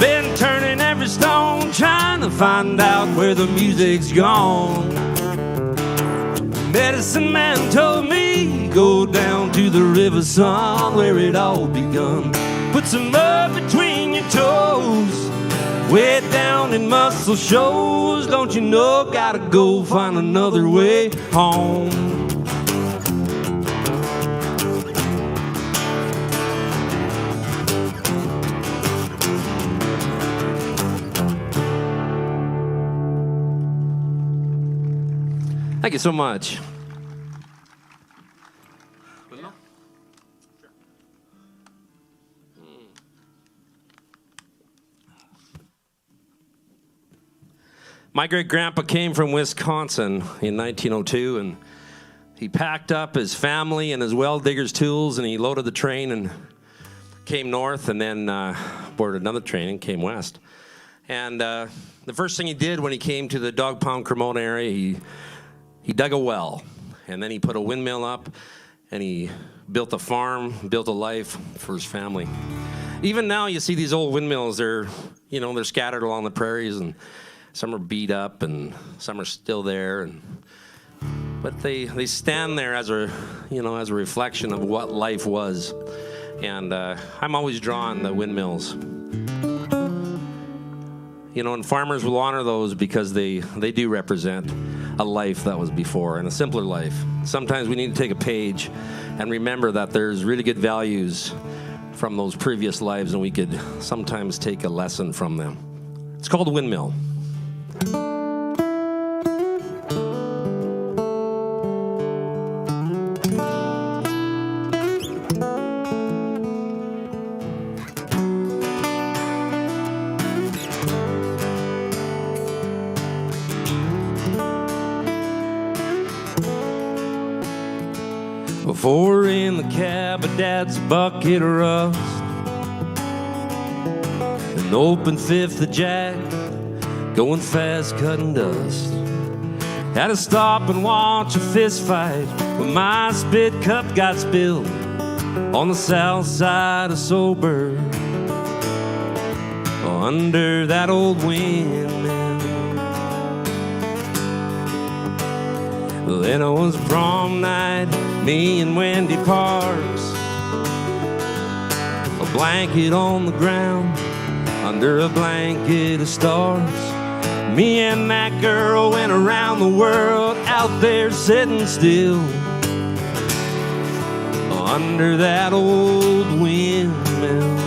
Been turning every stone, trying to find out where the music's gone. Medicine man told me, go down to the river, son, where it all begun. Put some mud between your toes, way down in muscle shows. Don't you know, gotta go find another way home. Thank you so much. My great-grandpa came from Wisconsin in 1902, and he packed up his family and his well-digger's tools, and he loaded the train and came north, and then boarded another train and came west. And the first thing he did when he came to the Dog Pound Cremona area, he dug a well, and then he put a windmill up, and he built a farm, built a life for his family. Even now, you see these old windmills. They're scattered along the prairies, and some are beat up, and some are still there. But they stand there as a reflection of what life was. And I'm always drawn to windmills. And farmers will honor those because they do represent a life that was before, and a simpler life. Sometimes we need to take a page and remember that there's really good values from those previous lives, and we could sometimes take a lesson from them. It's called a windmill. Four in the cab of Dad's bucket of rust, an open fifth of Jack, going fast, cutting dust. Had to stop and watch a fist fight when my spit cup got spilled on the south side of Sober, under that old windmill. Then it was prom night, me and Wendy Parks, a blanket on the ground, under a blanket of stars. Me and that girl went around the world, out there sitting still, under that old windmill.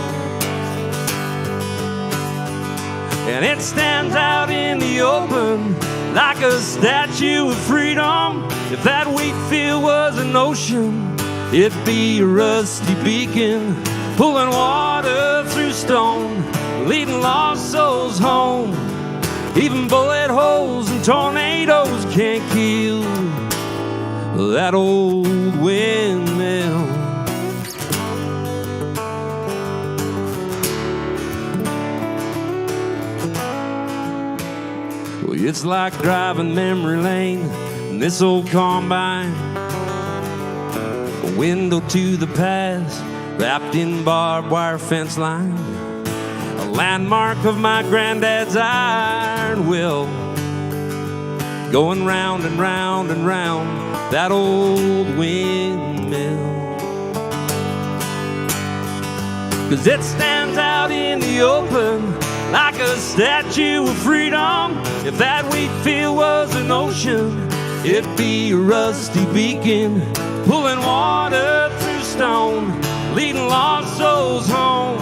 And it stands out in the open like a statue of freedom. If that wheat field was an ocean, it'd be a rusty beacon, pulling water through stone, leading lost souls home. Even bullet holes and tornadoes can't kill that old windmill. Well, it's like driving memory lane in this old combine, a window to the past wrapped in barbed wire fence line, a landmark of my granddad's iron will, going round and round and round that old windmill. 'Cause it stands out in the open like a statue of freedom. If that wheat field was an ocean, it'd be a rusty beacon, pulling water through stone, leading lost souls home.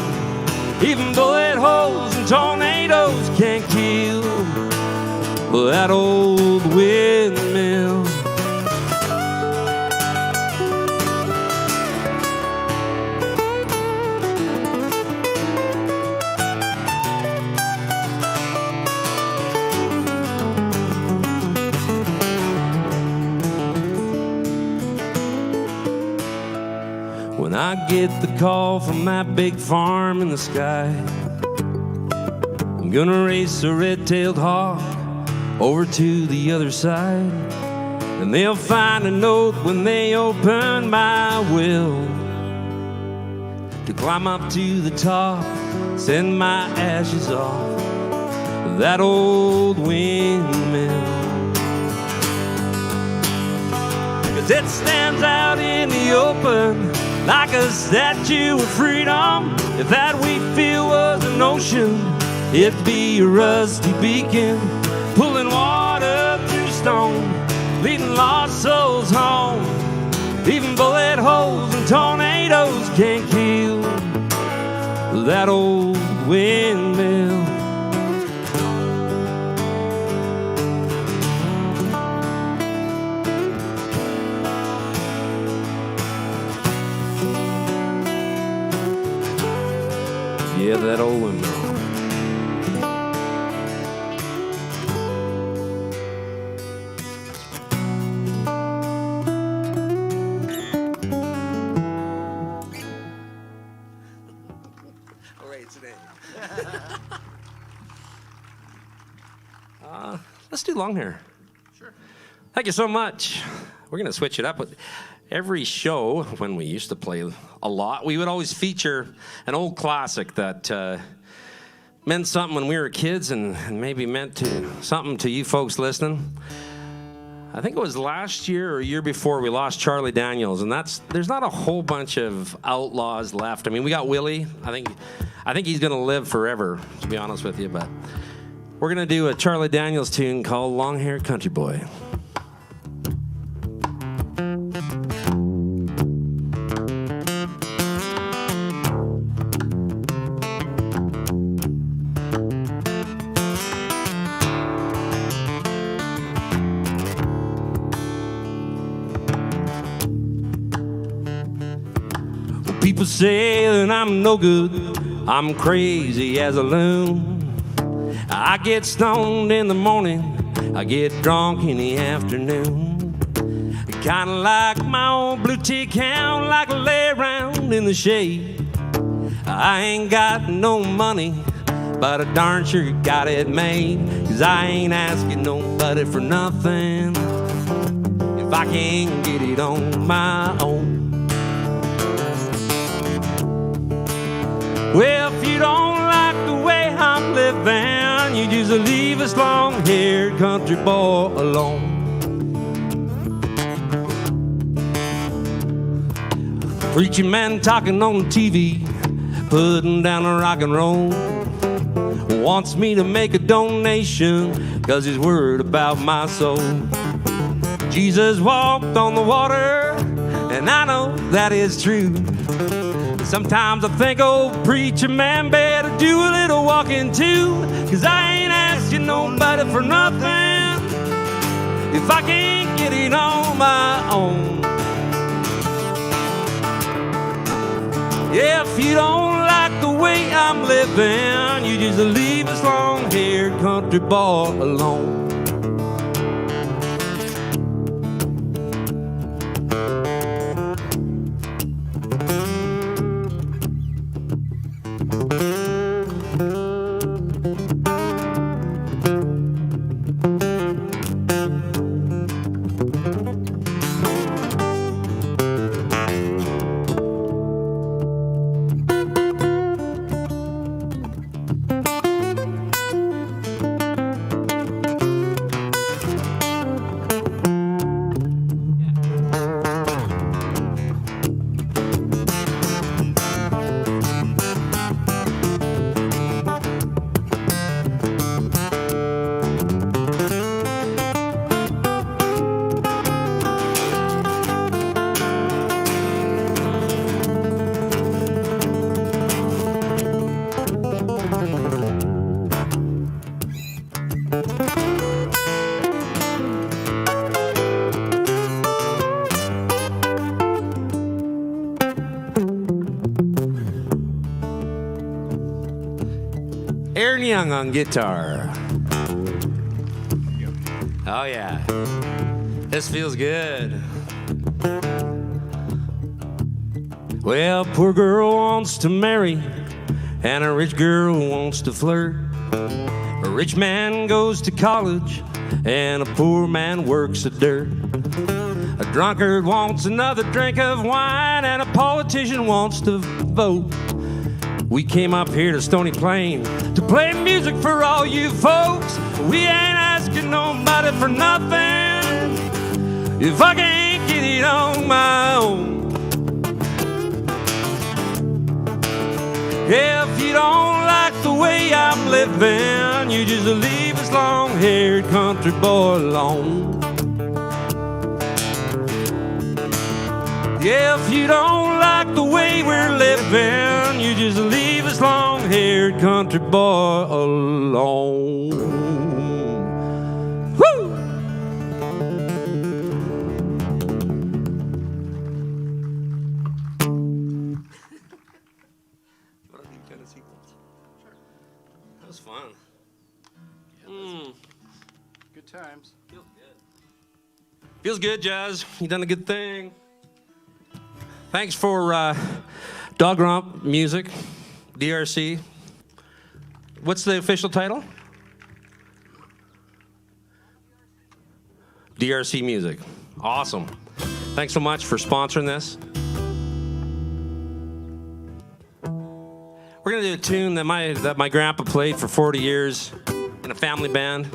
Even bullet holes and tornadoes can't kill that old windmill. When I get the call from that big farm in the sky, I'm gonna race a red-tailed hawk over to the other side, and they'll find a note when they open my will to climb up to the top, send my ashes off that old windmill. 'Cause it stands out in the open like a statue of freedom. If that wheat field was an ocean, it'd be a rusty beacon, pulling water through stone, leading lost souls home. Even bullet holes and tornadoes can't kill that old windmill. Yeah, that old windmill. long hair? Sure. Thank you so much. We're going to switch it up. Every show, when we used to play a lot, we would always feature an old classic that meant something when we were kids and maybe meant something to you folks listening. I think it was last year or a year before we lost Charlie Daniels, and there's not a whole bunch of outlaws left. I mean, we got Willie. I think he's going to live forever, to be honest with you, but we're going to do a Charlie Daniels tune called Long Haired Country Boy. People say that I'm no good, I'm crazy as a loon. I get stoned in the morning, I get drunk in the afternoon. Kinda like my old blue tick hound, like I lay around in the shade. I ain't got no money, but I darn sure got it made. 'Cause I ain't asking nobody for nothing if I can't get it on my own. Well, if you don't like the way I'm living, you just leave this long-haired country boy alone. Preaching man talking on TV, putting down a rock and roll. Wants me to make a donation, 'cause he's worried about my soul. Jesus walked on the water, and I know that is true. Sometimes I think old preacher man better do a little walking too. 'Cause I ain't asking nobody for nothing if I can't get it on my own. Yeah, if you don't like the way I'm living, you just leave this long-haired country boy alone. Aaron Young on guitar. Oh yeah, this feels good. Well, poor girl wants to marry, and a rich girl wants to flirt. A rich man goes to college, and a poor man works the dirt. A drunkard wants another drink of wine, and a politician wants to vote. We came up here to Stony Plain to play music for all you folks. We ain't asking nobody for nothing if I can't get it on my own. Yeah, if you don't like the way I'm living, you just leave this long-haired country boy alone. Yeah, if you don't like the way we're living, you just leave this long-haired country boy alone. Woo! That was fun.
Good times.
Feels good, Jazz. You done a good thing. Thanks for Dog Romp Music, DRC. What's the official title? DRC Music. Awesome. Thanks so much for sponsoring this. We're going to do a tune that my grandpa played for 40 years in a family band.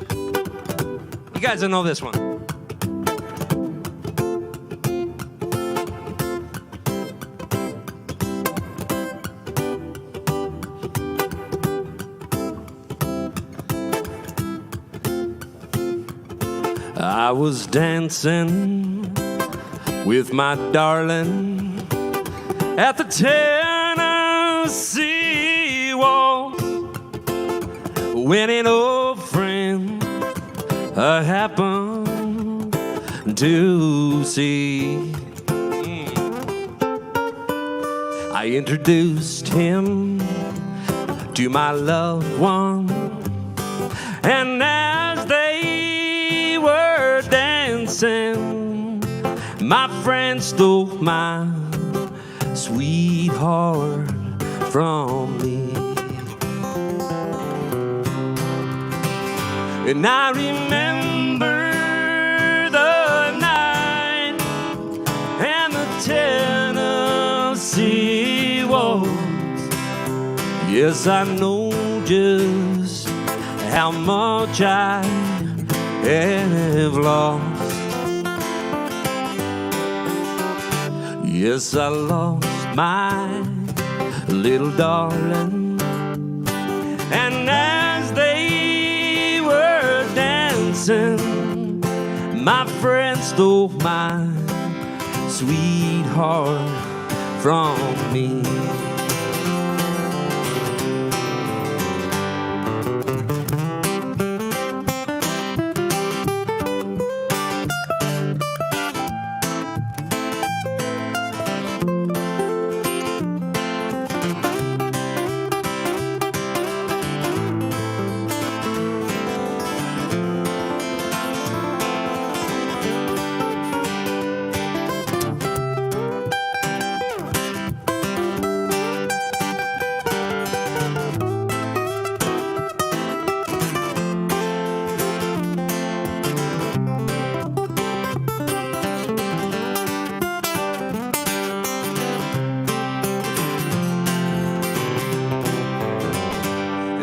You guys don't know this one. I was dancing with my darling at the Tennessee waltz when an old friend I happened to see. I introduced him to my loved one, and as they were dancing, my friend stole my sweetheart from me. And I remember the night and the Tennessee waltz. Yes, I know just how much I have lost. Yes, I lost my little darling, and as they were dancing, my friend stole my sweetheart from me.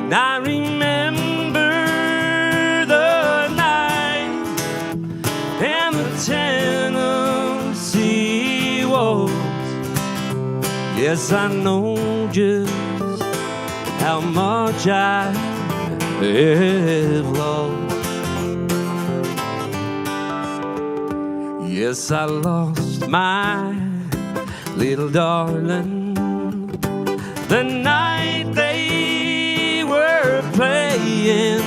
And I remember the night and the Tennessee waltz. Yes, I know just how much I have lost. Yes, I lost my little darling the night they were playing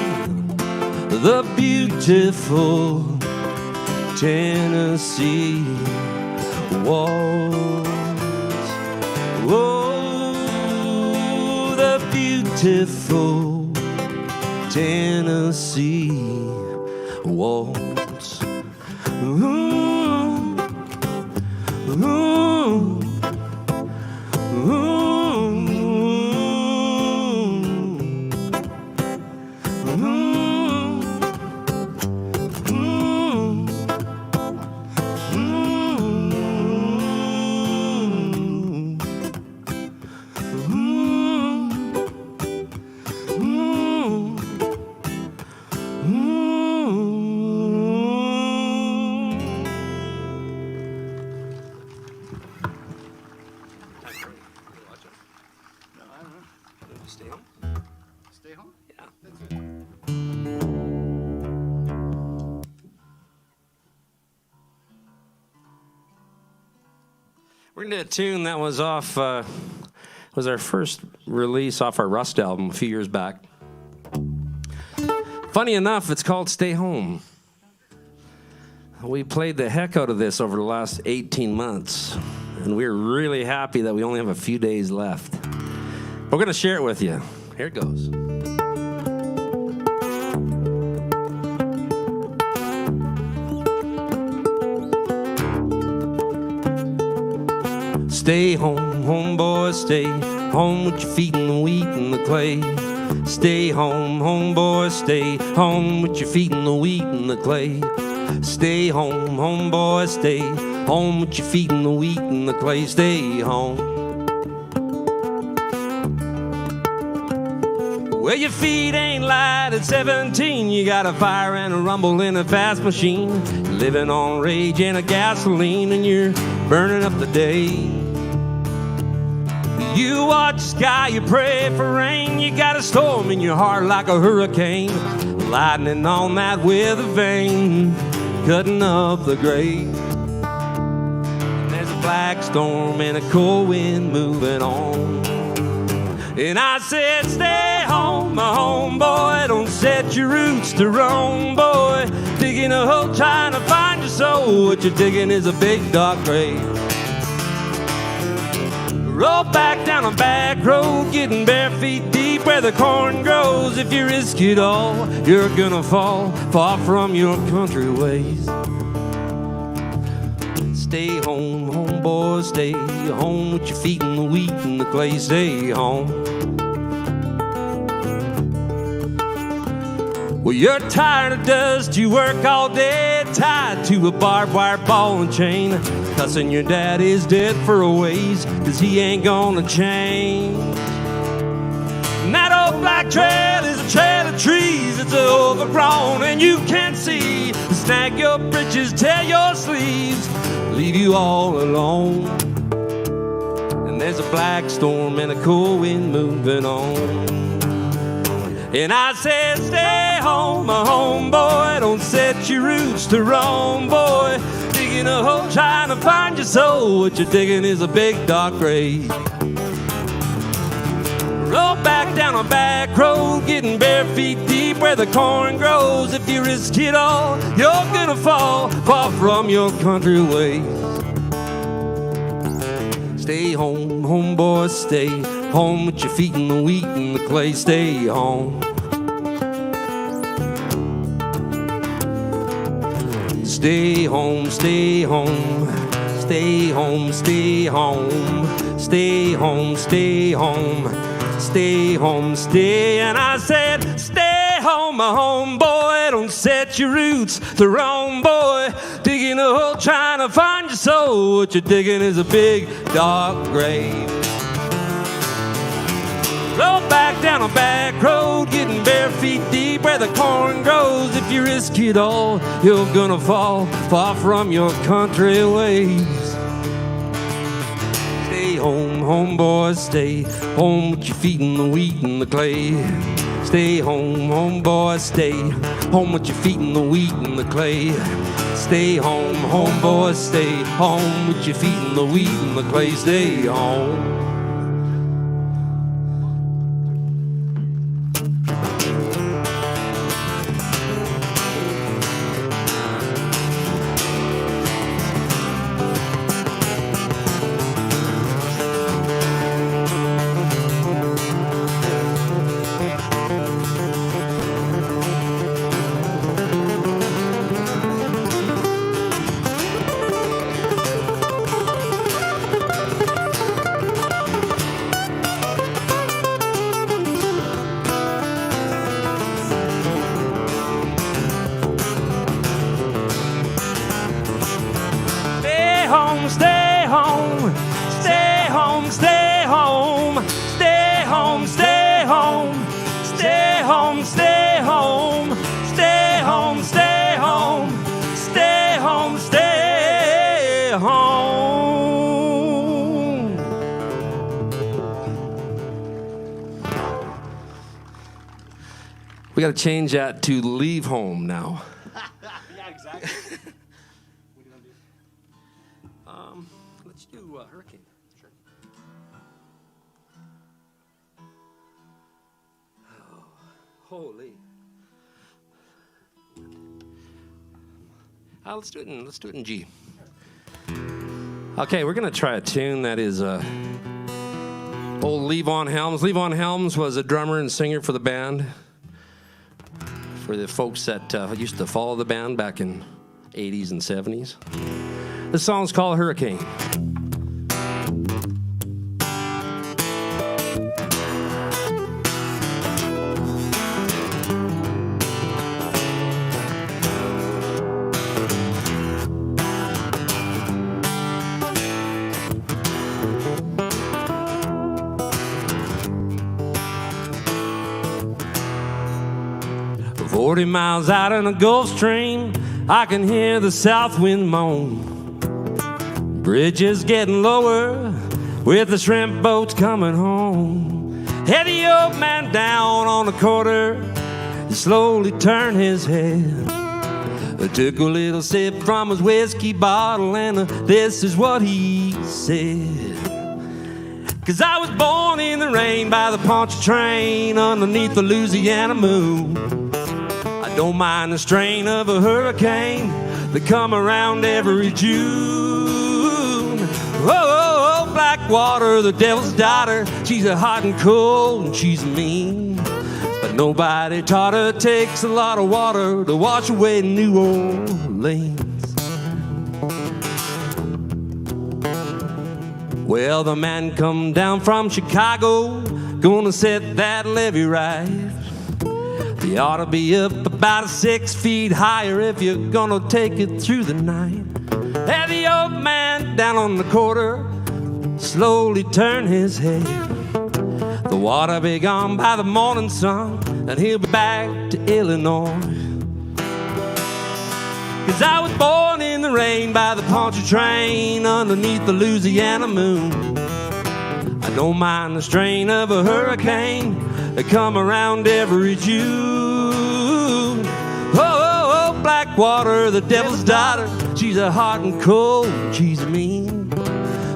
the beautiful Tennessee waltz. Oh, the beautiful Tennessee waltz. Ooh, ooh, ooh. Stay home?
Stay home?
Yeah. We're gonna do a tune that was off, was our first release off our Rust album a few years back. Funny enough, it's called Stay Home. We played the heck out of this over the last 18 months, and we're really happy that we only have a few days left. We're gonna share it with you. Here it goes. Stay home, homeboy, stay home with your feet in the wheat and the clay. Stay home, homeboy, stay home with your feet in the wheat and the clay. Stay home, homeboy, stay home with your feet in the wheat and the clay. Stay home. Well, your feet ain't light at 17. You got a fire and a rumble in a fast machine. You're living on rage and a gasoline, and you're burning up the day. You watch the sky, you pray for rain. You got a storm in your heart like a hurricane. Lightning on that weather vane, cutting up the gray. And there's a black storm and a cold wind moving on. And I said, stay home, my homeboy. Don't set your roots to roam, boy. Digging a hole, trying to find your soul. What you're digging is a big dark grave. Roll back down a back road, getting bare feet deep where the corn grows. If you risk it all, you're gonna fall far from your country ways. Stay home, homeboy, stay home with your feet in the wheat and the clay. Stay home. Well, you're tired of dust, you work all day, tied to a barbed wire ball and chain. Cussing your dad is dead for a ways, 'cause he ain't gonna change. And that old black trail is a trail of trees, it's overgrown and you can't see. Snag your britches, tear your sleeves, leave you all alone. And there's a black storm and a cold wind moving on. And I said, stay home, my homeboy. Don't set your roots to roam, boy. Digging a hole, trying to find your soul. What you're digging is a big dark grave. Roll back down a back road, getting bare feet deep where the corn grows. If you risk it all, you're gonna fall far from your country ways. Stay home, homeboy, stay home with your feet in the wheat and the clay. Stay home. Stay home, stay home, stay home, stay home, stay home, stay home, stay home, stay. And I said, stay home, my homeboy. Don't set your roots to roam, boy. Digging a hole, trying to find your soul. What you're digging is a big dark grave. Roll back down a back road, getting bare feet deep where the corn grows. If you risk it all, you're gonna fall far from your country ways. Stay home, homeboy, stay home with your feet in the wheat and the clay. Stay home, homeboy, stay home with your feet in the wheat and the clay. Stay home, homeboy, stay home with your feet in the wheat and the clay. Stay home. Stay home, stay home, stay home, stay home, stay home, stay home, stay home, stay home, stay home, stay home, stay home. We got to change that to leave home now.
Yeah, exactly.
Let's do Hurricane. Sure. Oh, holy. Let's do it in G. Okay, we're gonna try a tune that is old Levon Helms. Levon Helms was a drummer and singer for the band. For the folks that used to follow the band back in 80s and 70s. This song's called Hurricane. 40 miles out in the Gulf Stream, I can hear the south wind moan. Bridge is getting lower with the shrimp boats coming home. Had the old man down on the quarter, he slowly turned his head. I took a little sip from his whiskey bottle, and this is what he said. 'Cause I was born in the rain by the Pontchartrain underneath the Louisiana moon. I don't mind the strain of a hurricane that come around every June. Oh, Blackwater, the devil's daughter, she's a hot and cold and she's mean. But nobody taught her it takes a lot of water to wash away New Orleans. Well, the man come down from Chicago, gonna set that levee right. You ought to be up about 6 feet higher if you're gonna take it through the night. And the old man down on the quarter slowly turned his head. The water be gone by the morning sun, and he'll be back to Illinois. 'Cause I was born in the rain by the Pontchartrain underneath the Louisiana moon. I don't mind the strain of a hurricane that come around every June. Oh, Blackwater, the devil's daughter, she's a hot and cold, she's mean.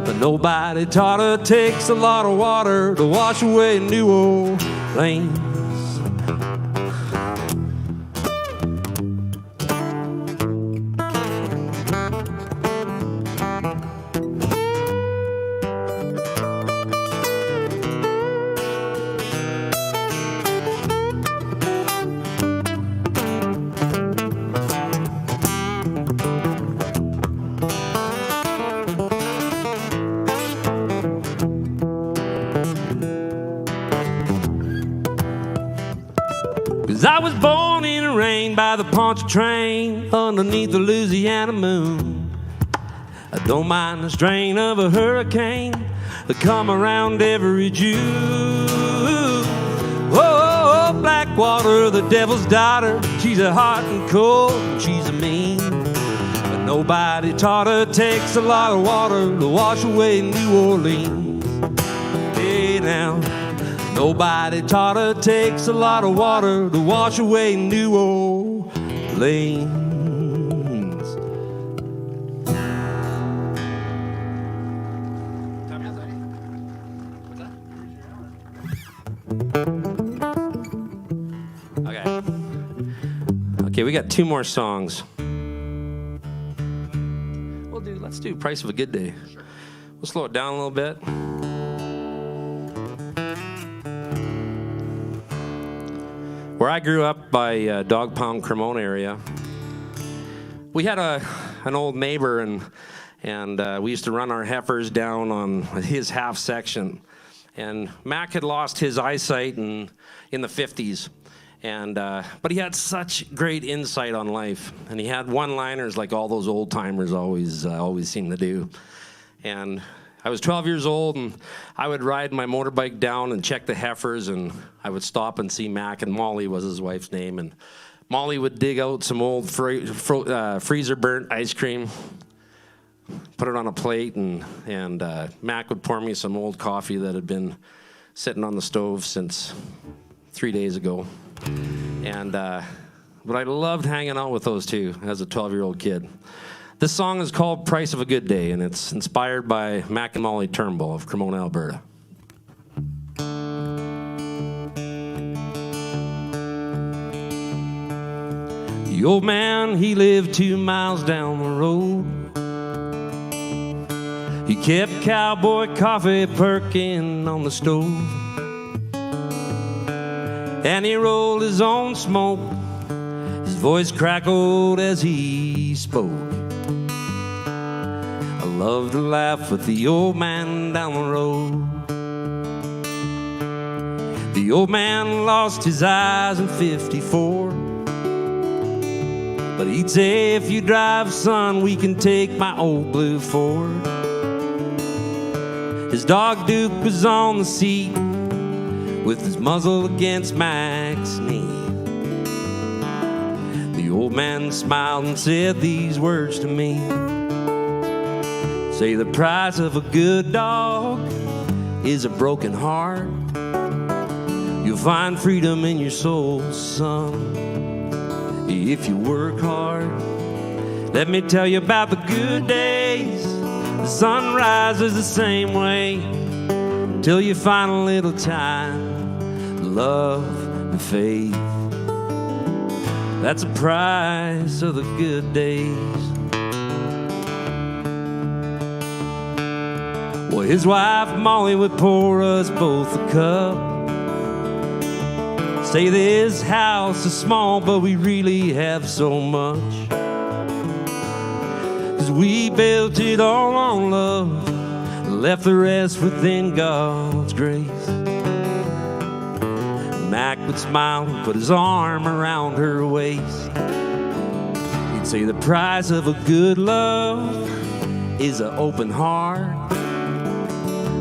But nobody taught her it takes a lot of water to wash away New Orleans. I was born in the rain by the Pontchartrain underneath the Louisiana moon. I don't mind the strain of a hurricane that come around every June. Oh, Blackwater, the devil's daughter, she's a hot and cold, she's a mean. But nobody taught her it takes a lot of water to wash away New Orleans. Hey now, nobody taught her it takes a lot of water to wash away New Orleans. Okay, we got 2 more songs. Let's do Price of a Good Day. We'll slow it down a little bit. Where I grew up by Dog Pound, Cremona area, we had an old neighbor, and we used to run our heifers down on his half section. And Mac had lost his eyesight in the 50s, but he had such great insight on life, and he had one-liners like all those old timers always seem to do. And I was 12 years old, and I would ride my motorbike down and check the heifers, and I would stop and see Mac, and Molly was his wife's name, and Molly would dig out some old freezer-burnt ice cream, put it on a plate, and Mac would pour me some old coffee that had been sitting on the stove since 3 days ago. But I loved hanging out with those two as a 12-year-old kid. This song is called Price of a Good Day, and it's inspired by Mac and Molly Turnbull of Cremona, Alberta. The old man, he lived 2 miles down the road. He kept cowboy coffee perking on the stove, and he rolled his own smoke. His voice crackled as he spoke. I love to laugh with the old man down the road. The old man lost his eyes in 54, but he'd say, if you drive, son, we can take my old blue Ford. His dog Duke was on the seat with his muzzle against Mac's knee. old man smiled and said these words to me. Say the price of a good dog is a broken heart. You'll find freedom in your soul, son, if you work hard. Let me tell you about the good days. The sun rises the same way till you find a little time, love and faith. That's the price of the good days. Well, his wife Molly would pour us both a cup. Say this house is small, but we really have so much. 'Cause we built it all on love, left the rest within God's grace. Mac would smile and put his arm around her waist. He'd say the price of a good love is an open heart,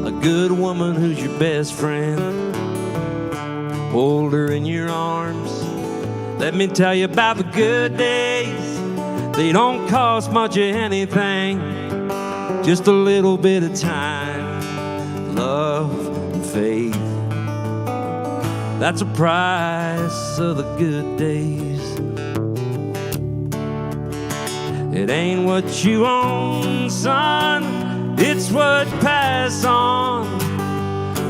a good woman who's your best friend. Hold her in your arms. Let me tell you about the good days. They don't cost much of anything, just a little bit of time, love and faith. That's the price of the good days. It ain't what you own, son, it's what you pass on.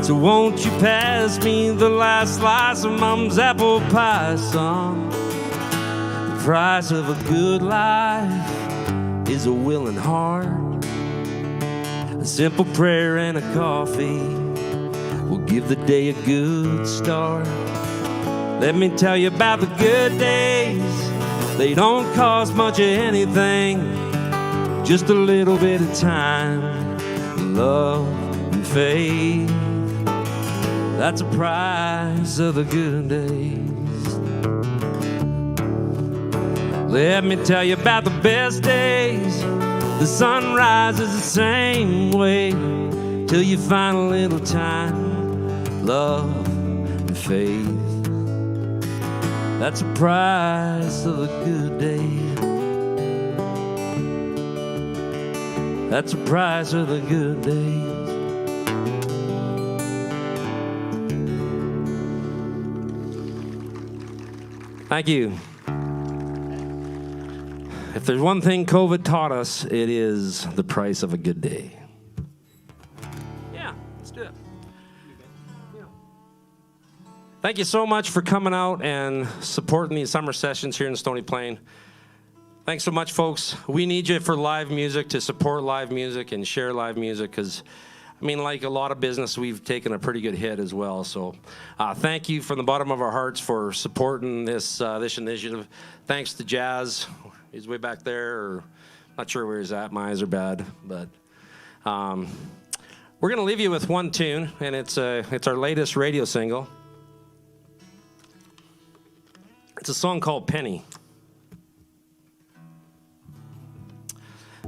So won't you pass me the last slice of Mom's apple pie, son? The price of a good life is a willing heart. A simple prayer and a coffee will give the day a good start. Let me tell you about the good days. They don't cost much of anything, just a little bit of time, love and faith. That's the price of the good days. Let me tell you about the best days. The sun rises the same way till you find a little time, love and faith. That's the price of the good days. That's the price of the good days. Thank you. If there's one thing COVID taught us, it is the price of a good day. Yeah, let's do it. Yeah. Thank you so much for coming out and supporting these summer sessions here in Stony Plain. Thanks so much, folks. We need you for live music, to support live music and share live music, because I mean, like a lot of business, we've taken a pretty good hit as well. So thank you from the bottom of our hearts for supporting this initiative. Thanks to Jazz. He's way back there, or not sure where he's at. My eyes are bad. But we're going to leave you with one tune, and it's our latest radio single. It's a song called Penny.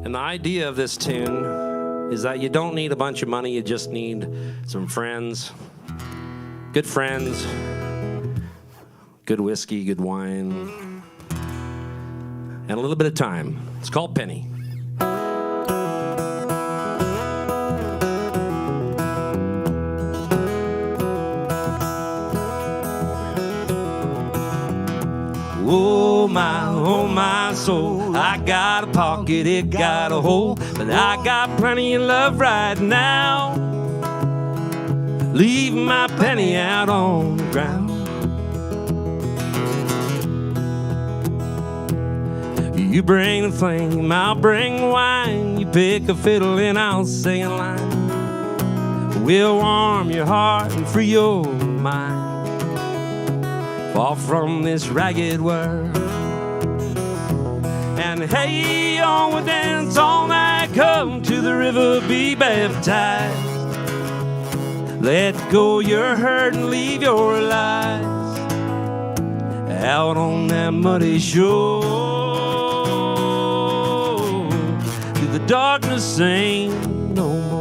And the idea of this tune is that you don't need a bunch of money, you just need some friends, good whiskey, good wine, and a little bit of time. It's called Penny. Oh my soul, I got a pocket, it got a hole, but I got plenty of love right now. Leave my penny out on the ground. You bring the flame, I'll bring wine. You pick a fiddle and I'll sing a line. We'll warm your heart and free your mind. Fall from this ragged world. And hey, on we dance all night. Come to the river, be baptized. Let go your hurt and leave your lies out on that muddy shore. The darkness ain't no more.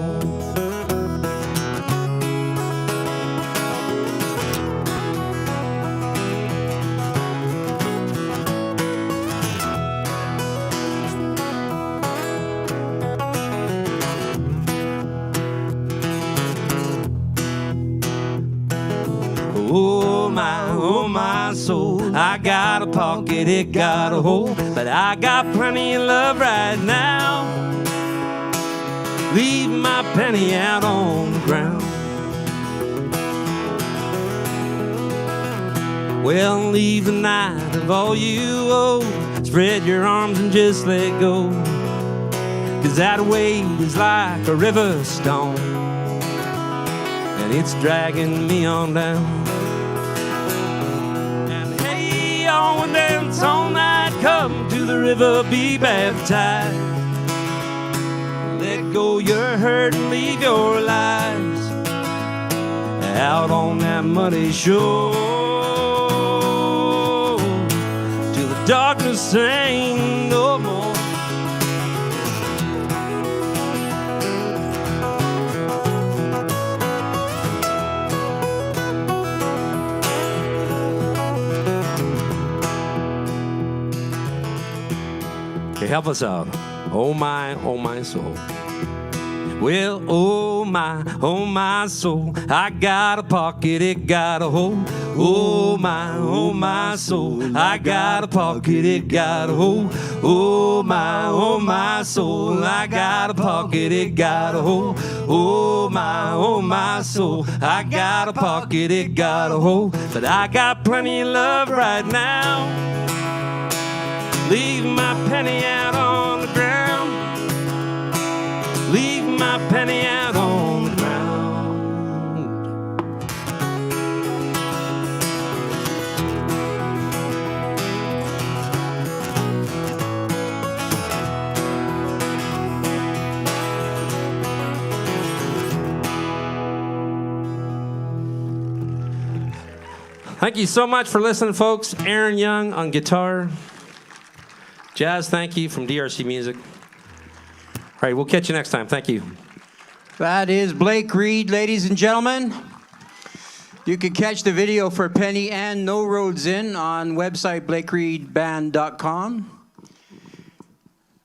my soul. I got a pocket, it got a hole, but I got plenty of love right now. Leave my penny out on the ground. Well, leave the night of all you owe. Spread your arms and just let go. 'Cause that weight is like a river stone, and it's dragging me on down. And hey, y'all will dance all night. Come to the river, be baptized. Let go your hurt and leave your lies out on that muddy shore. Darkness ain't no more. Okay, help us out. Oh my soul. Well, oh my soul. I got a pocket, it got a hole. Oh my soul. I got a pocket, it got a hole. Oh my soul. I got a pocket, it got a hole. Oh my soul. I got a pocket, it got a hole. But I got plenty of love right now. Leave my penny out on the ground. Leave my penny out on the ground. Thank you so much for listening, folks. Aaron Young on guitar. Jazz, thank you, from DRC Music. All right, we'll catch you next time. Thank you.
That is Blake Reid, ladies and gentlemen. You can catch the video for Penny and No Roads In on website blakereidband.com.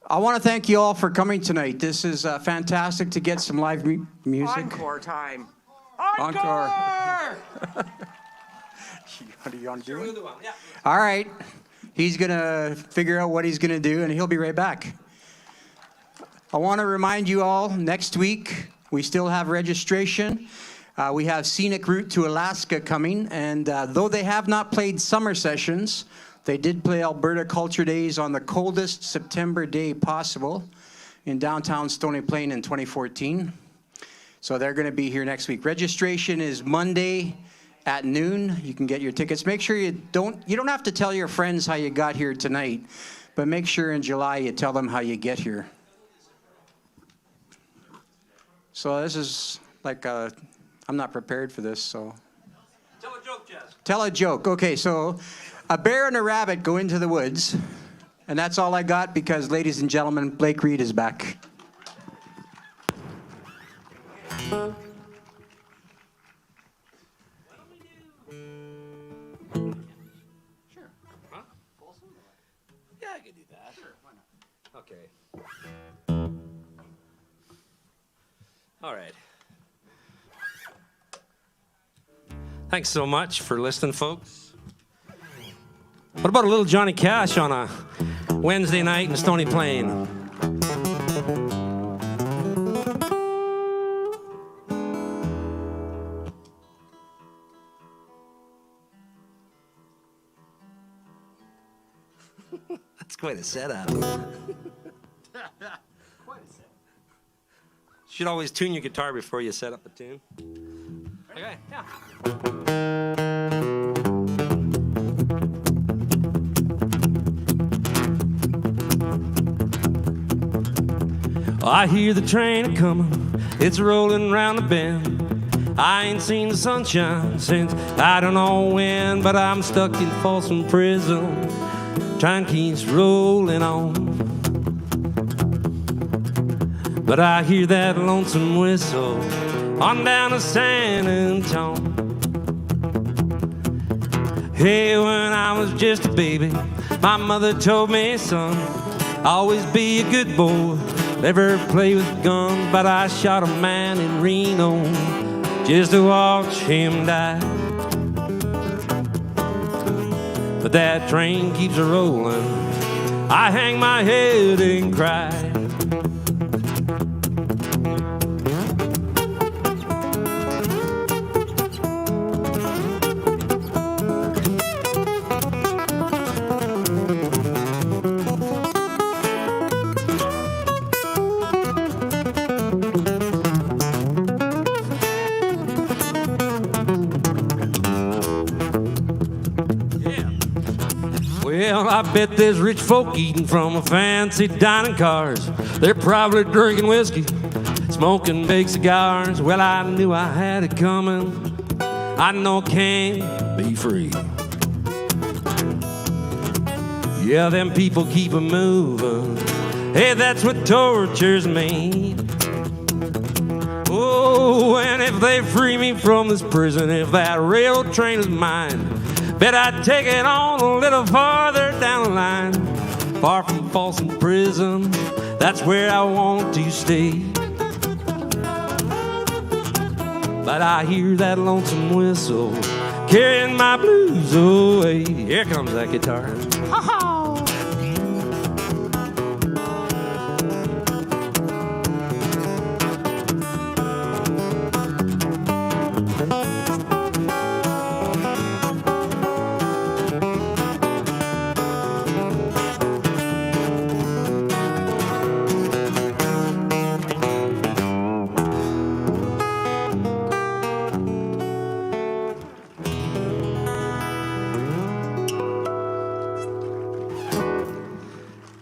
I want to thank you all for coming tonight. This is fantastic to get some live music.
Encore time.
Encore. What do you want to do? All right. He's going to figure out what he's going to do, and he'll be right back. I want to remind you all, next week, we still have registration. We have Scenic Route to Alaska coming, and though they have not played summer sessions, they did play Alberta Culture Days on the coldest September day possible in downtown Stony Plain in 2014. So they're going to be here next week. Registration is Monday at noon. You can get your tickets. Make sure you don't have to tell your friends how you got here tonight, but make sure in July you tell them how you get here. So this is like I'm not prepared for this, so.
Tell a joke, Jazz.
Tell a joke. Okay, so a bear and a rabbit go into the woods, and that's all I got because, ladies and gentlemen, Blake Reid is back.
Yeah, I could do that. Sure, why not? Okay. All right. Thanks so much for listening, folks. What about a little Johnny Cash on a Wednesday night in Stony Plain? That's quite a setup. Should always tune your guitar before you set up a tune. Okay, yeah. I hear the train a-comin', it's rolling round the bend. I ain't seen the sunshine since I don't know when, but I'm stuck in Folsom Prison. Train keeps rolling on. But I hear that lonesome whistle on down to San Antonio. Hey, when I was just a baby, my mother told me, son, always be a good boy, never play with guns. But I shot a man in Reno just to watch him die. but that train keeps a rolling. I hang my head and cry. Well, I bet there's rich folk eating from a fancy dining cars. They're probably drinking whiskey, smoking big cigars. Well, I knew I had it coming. I know I can't be free. Yeah, them people keep a moving. Hey, that's what tortures me. Oh, and if they free me from this prison, if that railroad train is mine, bet I'd take it on a little farther down the line. Far from Folsom Prison, that's where I want to stay. But I hear that lonesome whistle carrying my blues away. Here comes that guitar. Ha-ha!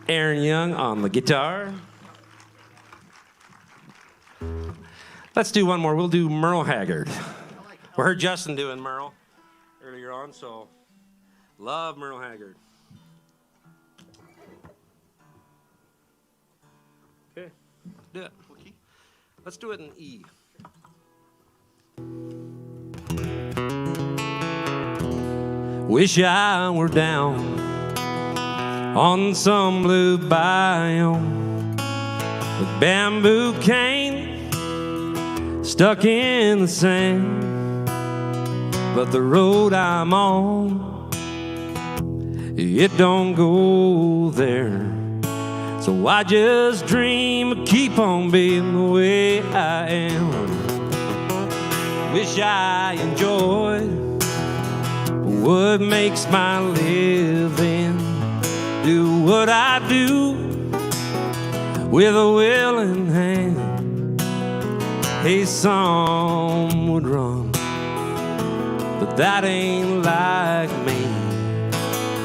Aaron Young on the guitar. Let's do one more. We'll do Merle Haggard. We heard Justin doing Merle earlier on, so love Merle Haggard. Okay, do it. Let's do it in E. Wish I were down on some blue biome with bamboo cane stuck in the sand, but the road I'm on, it don't go there. So I just dream of keep on being the way I am. Wish I enjoyed what makes my living, do what I do with a willing hand. Hey, some would run, but that ain't like me.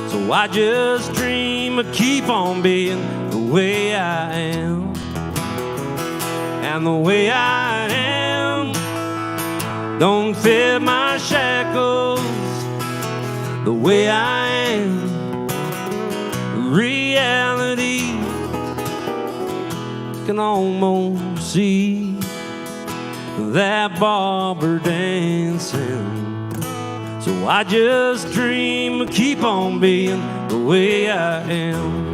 So I just dream of keep on being the way I am. And the way I am don't fit my shackles. The way I am, reality can almost see that barber dancing. So I just dream of keep on being the way I am.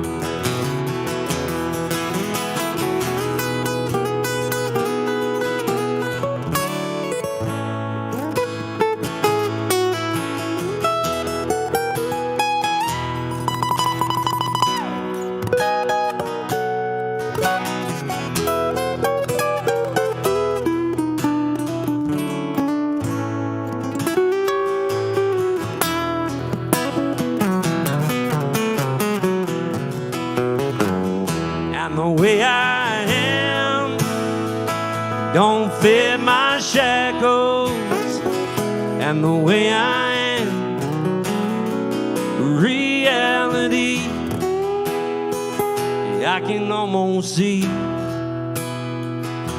Don't fit my shackles, and the way I am, reality, I can almost see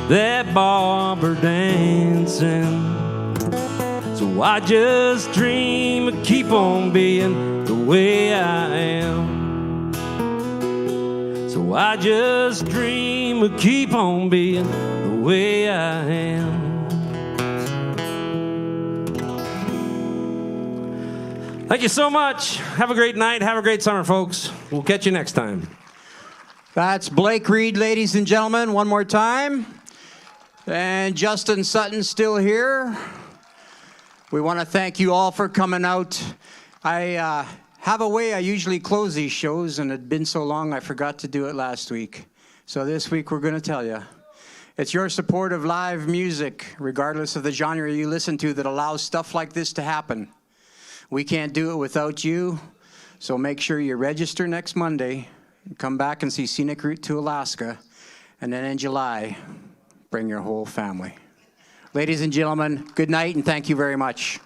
that barber dancing. So I just dream of keep on being the way I am. So I just dream of keep on being the way I am. Thank you so much. Have a great night. Have a great summer, folks. We'll catch you next time.
That's Blake Reid, ladies and gentlemen, one more time. And Justin Sutton still here. We want to thank you all for coming out. I have a way I usually close these shows, and it'd been so long I forgot to do it last week. So this week we're going to tell you. It's your support of live music, regardless of the genre you listen to, that allows stuff like this to happen. We can't do it without you, so make sure you register next Monday, come back and see Scenic Route to Alaska, and then in July, bring your whole family. Ladies and gentlemen, good night and thank you very much.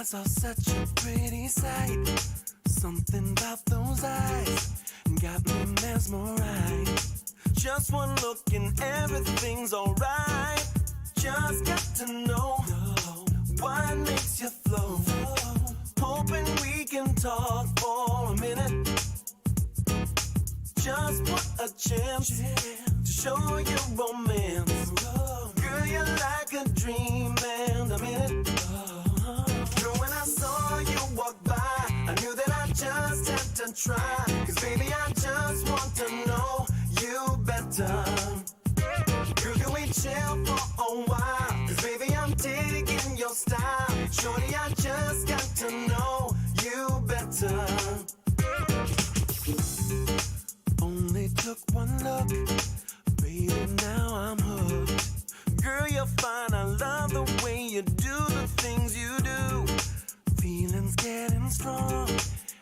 Saw such a pretty sight. Something about those eyes got me mesmerized. Just one look and everything's alright. Just got to know what makes you flow. Hoping we can talk for a minute. Just want a chance to show you romance. Girl, you're like a dream and I'm in it. Girl, when I saw you walk by, I knew that I just had to try. Cause baby, I just want to know you better. Girl, can we chill for a while? Cause baby, I'm digging your style. Shorty, I just got to know you better. Only took one look, baby, now I'm hooked. Girl, you're fine, I love the way you do the things you do. Feelings getting strong,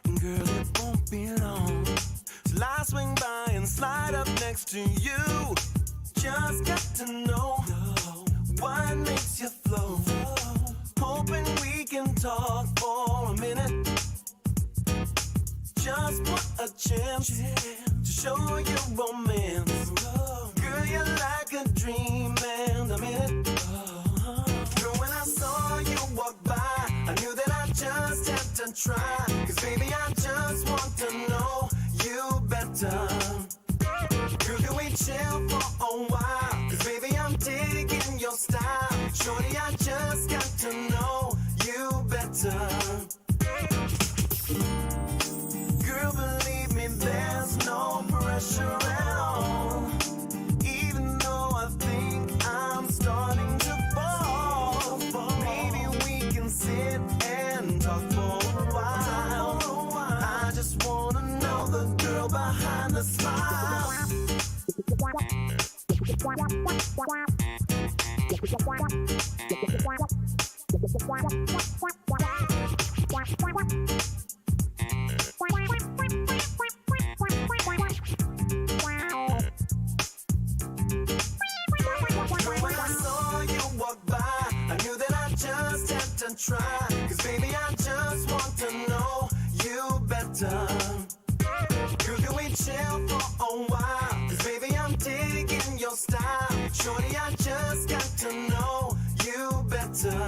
and girl, it won't be long till I swing by and slide up next to you. Just got to know what makes you flow. Hoping we can talk for a minute. Just want a chance to show you romance. Girl, you're like a dream and I'm in it. Girl, when I saw you walk by, I knew that I just had to try. Cause baby, I just want to know you better. Girl, can we chill for a while? Cause baby, I'm digging your style. Shorty, I just got to know you better. Girl, believe me, there's no pressure at all. Even though I think I'm starting to fall, maybe we can sit and talk for a while. I just wanna know the girl behind the smile. When I saw you walk by, I knew that I just had to try. Cause baby, I just want to know you better. Girl, can we chill for a while? Cause baby, I'm digging your style. Shorty, I just got to know you better.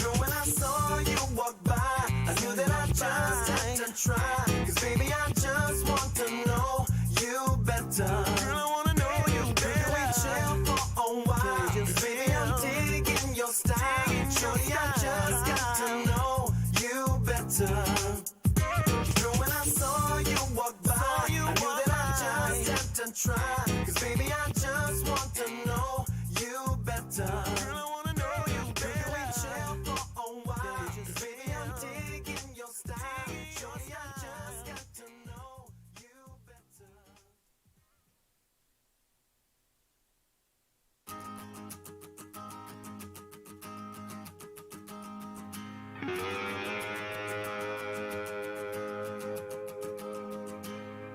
Girl, when I saw you walk by, I knew that I just had to try. Cause baby, I just want to know you better. Girl, I wanna know you better. Girl, can we chill for a while? Cause baby, I'm digging your style. Shorty, I just got to know you better. Girl, when I saw you walk by, I knew that I just had to try. Cause baby, I just want to know you better. Girl, I wanna know you better. Girl, can we chill for a while? Cause baby, I'm digging your style. Shorty, I just got to know you better.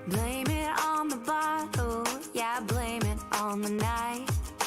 Blame it on the bottle, yeah, blame it on the night.